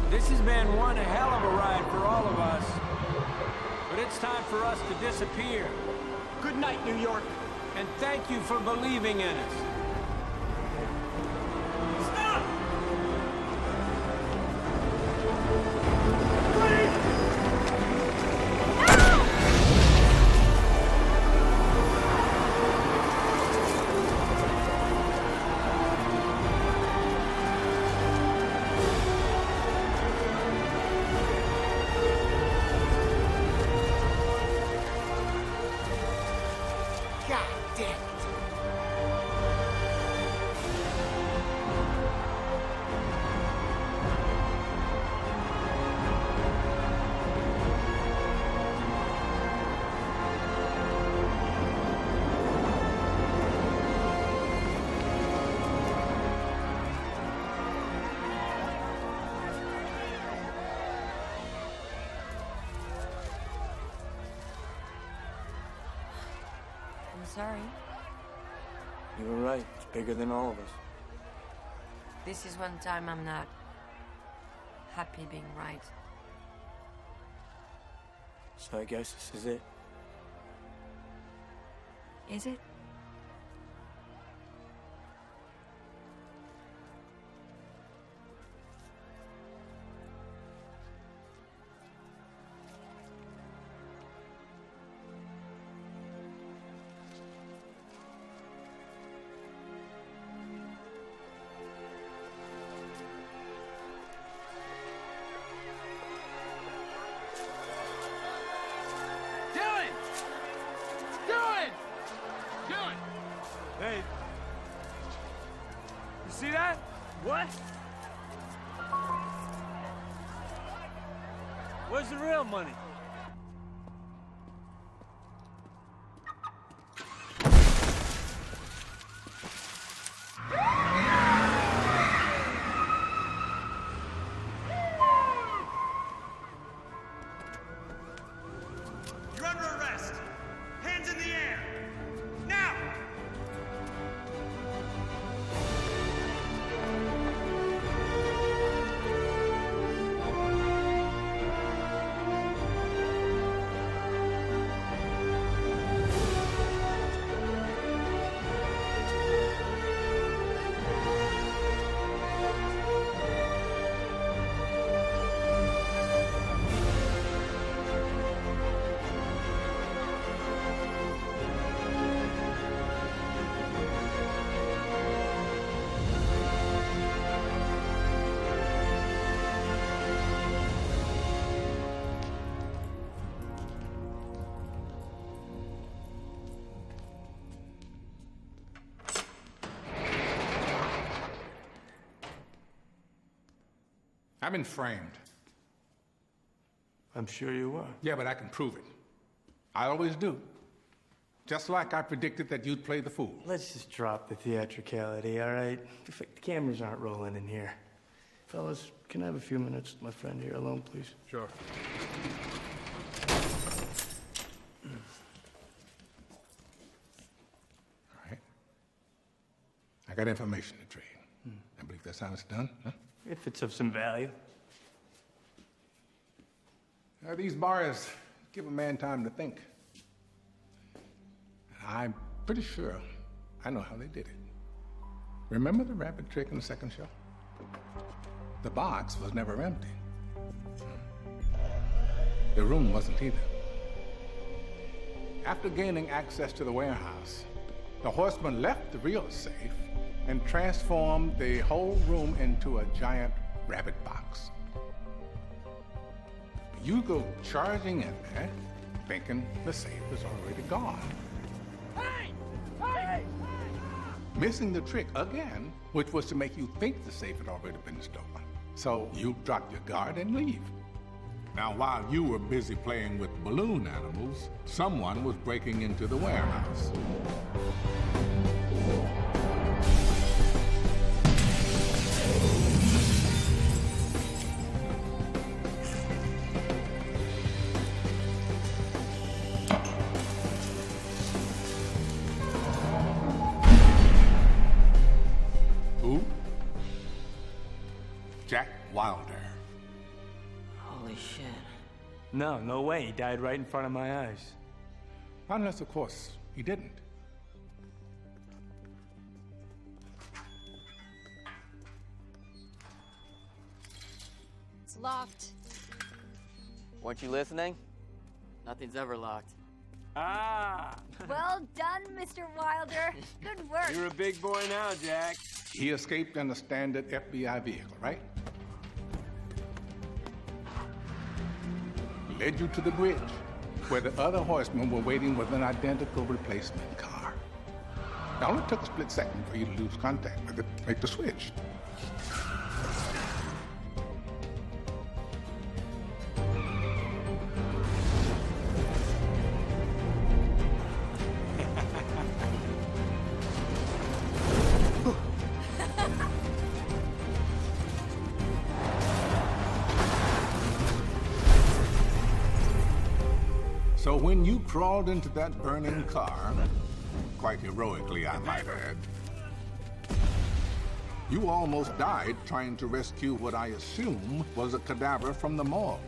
This has been one hell of a ride for all of us. But it's time for us to disappear. Good night, New York. And thank you for believing in us. Stop! God damn it. I'm sorry. You were right. It's bigger than all of us. This is one time I'm not happy being right. So I guess this is it. Is it? Dylan! Dylan! Dylan! Hey. You see that? What? Where's the real money? You're under arrest. Hands in the air. Now! I've been framed. I'm sure you were. Yeah, but I can prove it. I always do. Just like I predicted that you'd play the fool. Let's just drop the theatricality, all right? The cameras aren't rolling in here. Fellas, can I have a few minutes with my friend here alone, please? Sure. All right. I got information to trade. I believe that's how it's done, huh? If it's of some value. These bars give a man time to think. I'm pretty sure I know how they did it. Remember the rabbit trick in the second show? The box was never empty. The room wasn't either. After gaining access to the warehouse, the horseman left the real safe and transformed the whole room into a giant rabbit box. You go charging in there, thinking the safe is already gone. Hey! Hey! Missing the trick again, which was to make you think the safe had already been stolen. So you dropped your guard and leave. Now, while you were busy playing with balloon animals, someone was breaking into the warehouse. Who? Jack Wilder. Holy shit. No way. He died right in front of my eyes. Unless, of course, he didn't. It's locked. Weren't you listening? Nothing's ever locked. Ah! Well done, Mr. Wilder. Good work. You're a big boy now, Jack. He escaped in a standard FBI vehicle, right? Led you to the bridge, where the other horsemen were waiting with an identical replacement car. It only took a split second for you to lose contact with it, make the switch. So when you crawled into that burning car, quite heroically, I might add, you almost died trying to rescue what I assume was a cadaver from the morgue.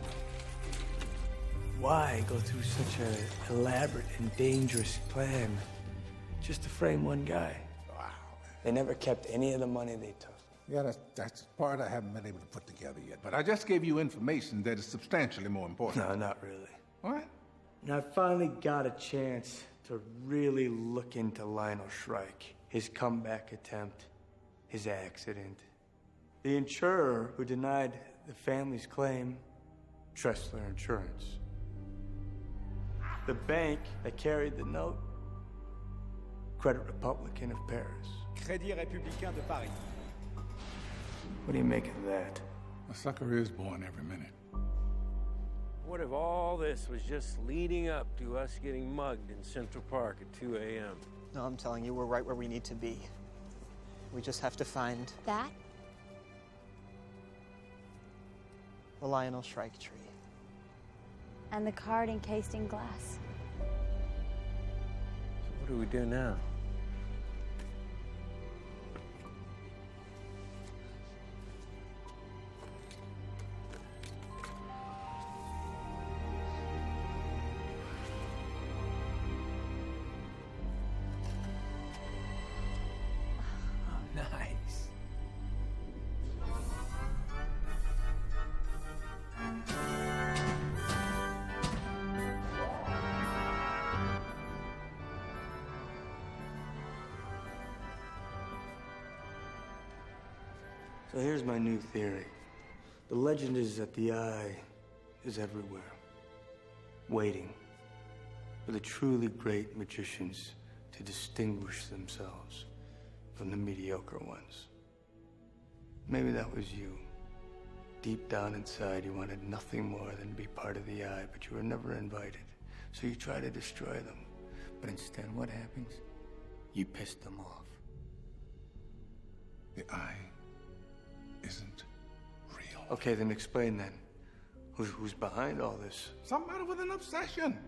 Why go through such an elaborate and dangerous plan just to frame one guy? Wow. They never kept any of the money they took. Yeah, that's the part I haven't been able to put together yet. But I just gave you information that is substantially more important. No, not really. What? And I finally got a chance to really look into Lionel Shrike, his comeback attempt, his accident. The insurer who denied the family's claim, Tressler Insurance. The bank that carried the note, Credit Republican of Paris. Crédit Républicain de Paris. What do you make of that? A sucker is born every minute. What if all this was just leading up to us getting mugged in Central Park at 2 a.m.? No, I'm telling you, we're right where we need to be. We just have to find That? the Lionel Shrike tree. And the card encased in glass. So what do we do now? Nice. So here's my new theory. The legend is that the eye is everywhere, waiting for the truly great magicians to distinguish themselves from the mediocre ones. Maybe that was you. Deep down inside, you wanted nothing more than to be part of the Eye, but you were never invited. So you try to destroy them. But instead, what happens? You piss them off. The Eye isn't real. Okay, then explain then. Who's behind all this? Somebody with an obsession.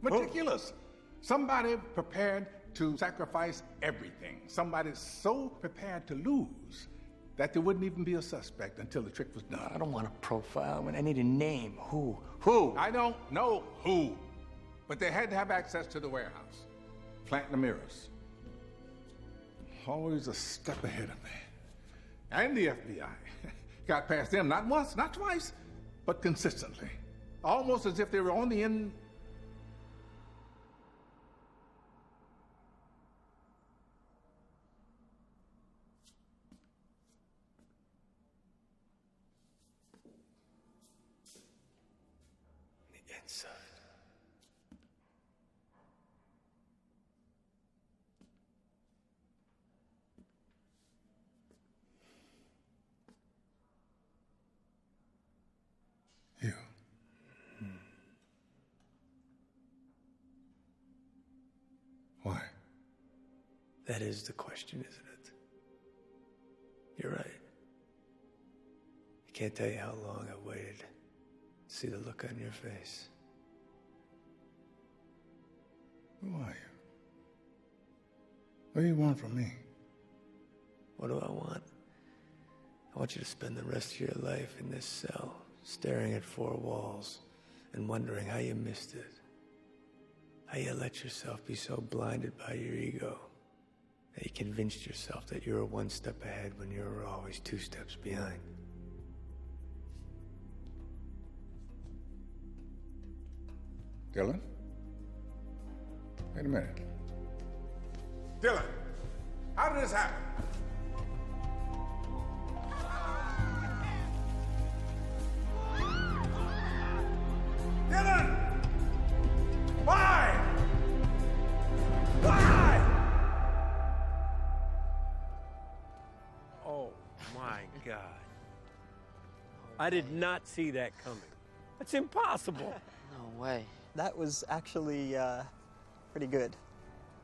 Ridiculous. Somebody prepared to sacrifice everything. Somebody so prepared to lose that there wouldn't even be a suspect until the trick was done. I don't want a profile. I need a name. Who? Who? I don't know who, but they had to have access to the warehouse. Plant the mirrors. Always a step ahead of me. And the FBI. Got past them not once, not twice, but consistently. Almost as if they were on the end. Inside. That is the question, isn't it? You're right. I can't tell you how long I've waited to see the look on your face. Who are you? What do you want from me? What do I want? I want you to spend the rest of your life in this cell, staring at four walls and wondering how you missed it. How you let yourself be so blinded by your ego that you convinced yourself that you were one step ahead when you were always two steps behind. Dylan? Wait a minute. Dylan, how did this happen? Dylan! Why? Why? Oh, my God. I did not see that coming. That's impossible. No way. That was actually pretty good.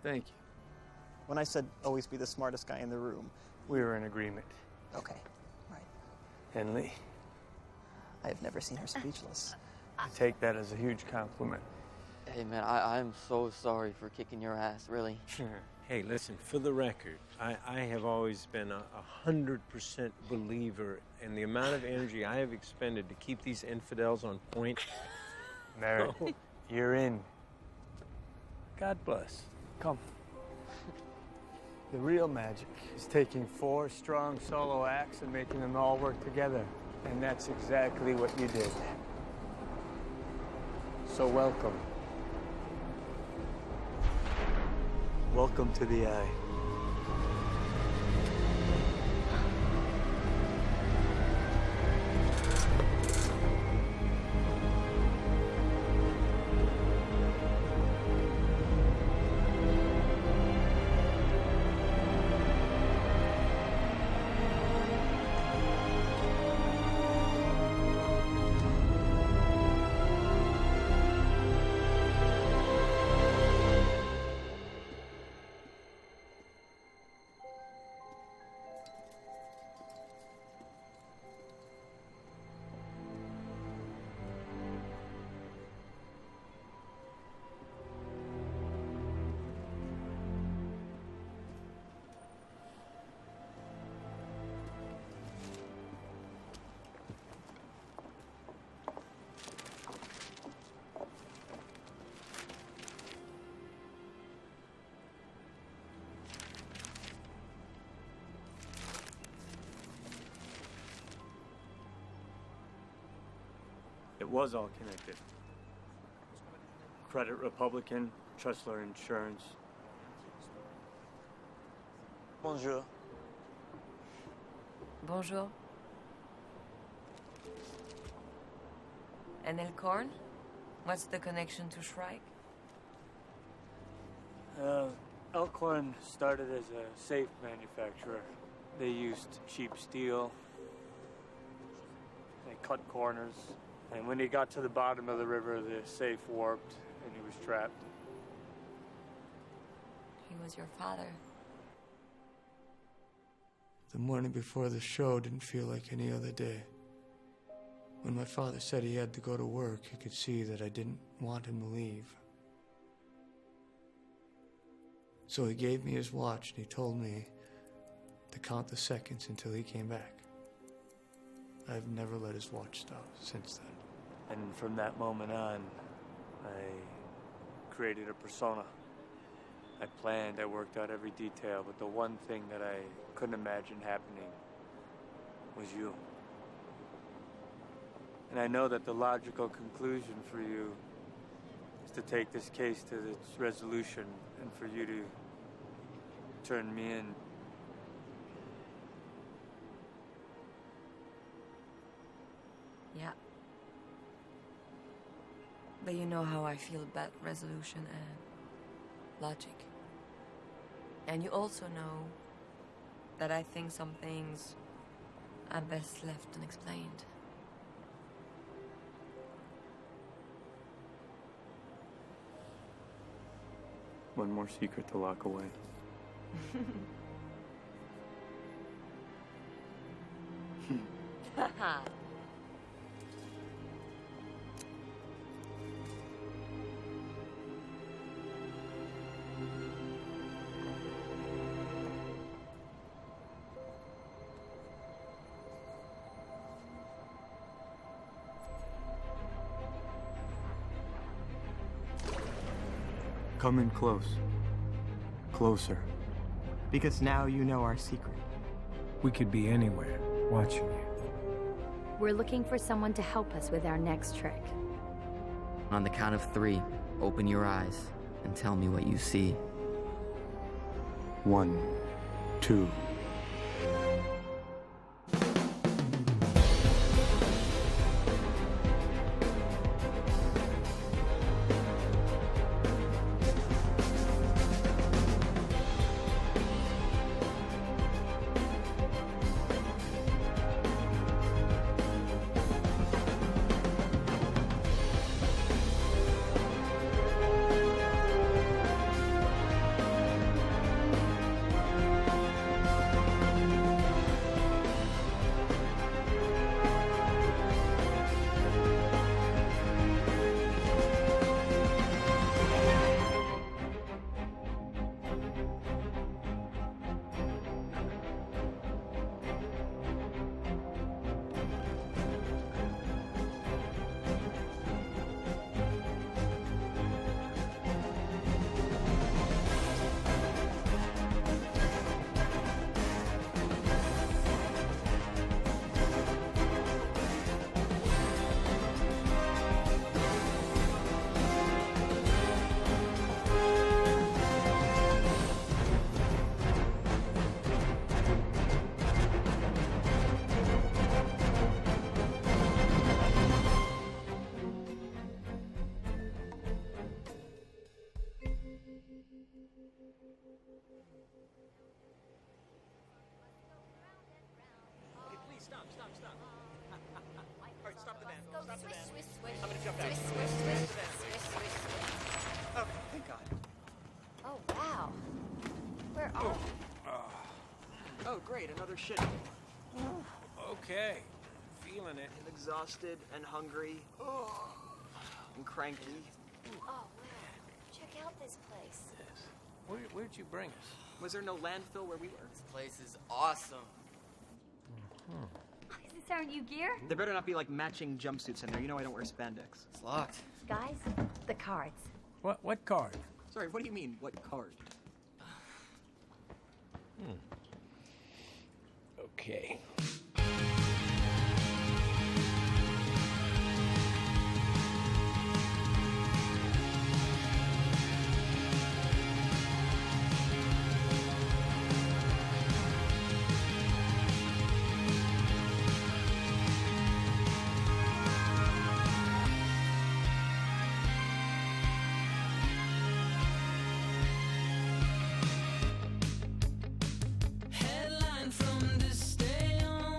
Thank you. When I said always be the smartest guy in the room. We were in agreement. Okay, right. And Lee, I have never seen her speechless. I take that as a huge compliment. Hey, man, I'm so sorry for kicking your ass, really. Hey, listen, for the record, I have always been 100% believer in the amount of energy I have expended to keep these infidels on point. Merritt, you're in. God bless. Come. The real magic is taking four strong solo acts and making them all work together. And that's exactly what you did. So welcome. Welcome to the Eye. It was all connected. Credit Republican, Tressler Insurance. Bonjour. Bonjour. And Elkhorn? What's the connection to Shrike? Elkhorn started as a safe manufacturer. They used cheap steel. They cut corners. And when he got to the bottom of the river, the safe warped and he was trapped. He was your father. The morning before the show didn't feel like any other day. When my father said he had to go to work, he could see that I didn't want him to leave. So he gave me his watch and he told me to count the seconds until he came back. I've never let his watch stop since then. And from that moment on, I created a persona. I planned, I worked out every detail, but the one thing that I couldn't imagine happening was you. And I know that the logical conclusion for you is to take this case to its resolution and for you to turn me in. Yeah. But you know how I feel about resolution and logic. And you also know that I think some things are best left unexplained. One more secret to lock away. Come in close. Closer. Because now you know our secret. We could be anywhere, watching you. We're looking for someone to help us with our next trick. On the count of 3, open your eyes and tell me what you see. 1, 2. Okay, thank God. Oh, wow. Where are we? Oh, great, another shit. Okay, feeling it. And exhausted and hungry. And cranky. Oh, wow. Check out this place. Yes. Where'd you bring us? Was there no landfill where we were? This place is awesome. Is this our new gear? There better not be like matching jumpsuits in there. You know I don't wear spandex. It's locked. Guys, the cards. What card? Sorry, what do you mean, what card? Okay. Headline from this day on.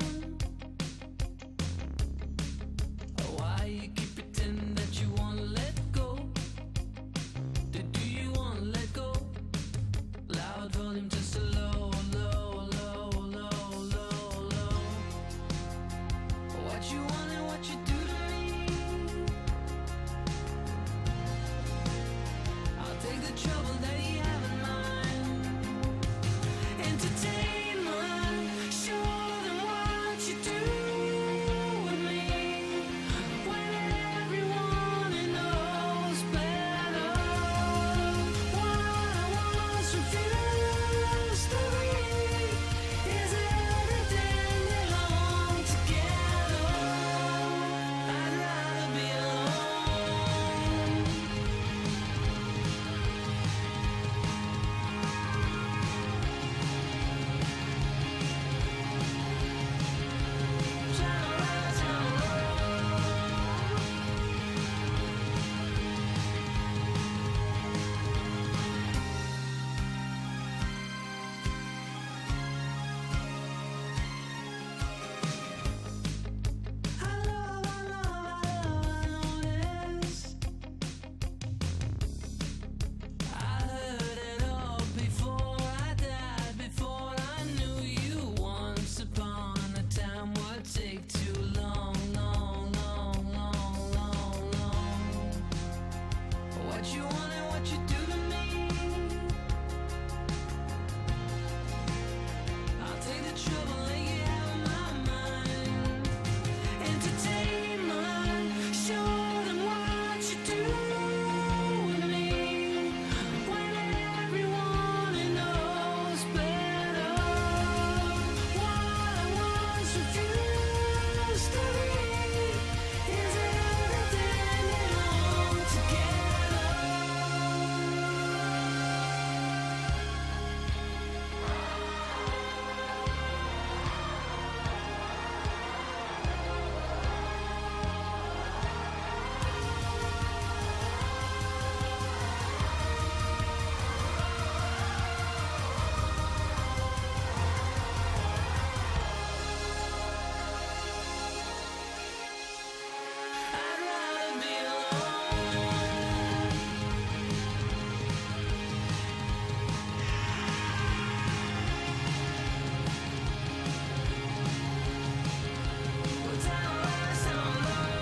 you want and what you do to me. I'll take the trouble, lay it out of my mind. Entertainment, show them what you do with me. When everyone knows better, what I once refused to read is everything belong together. I'd rather be alone. Well, time lasts so long.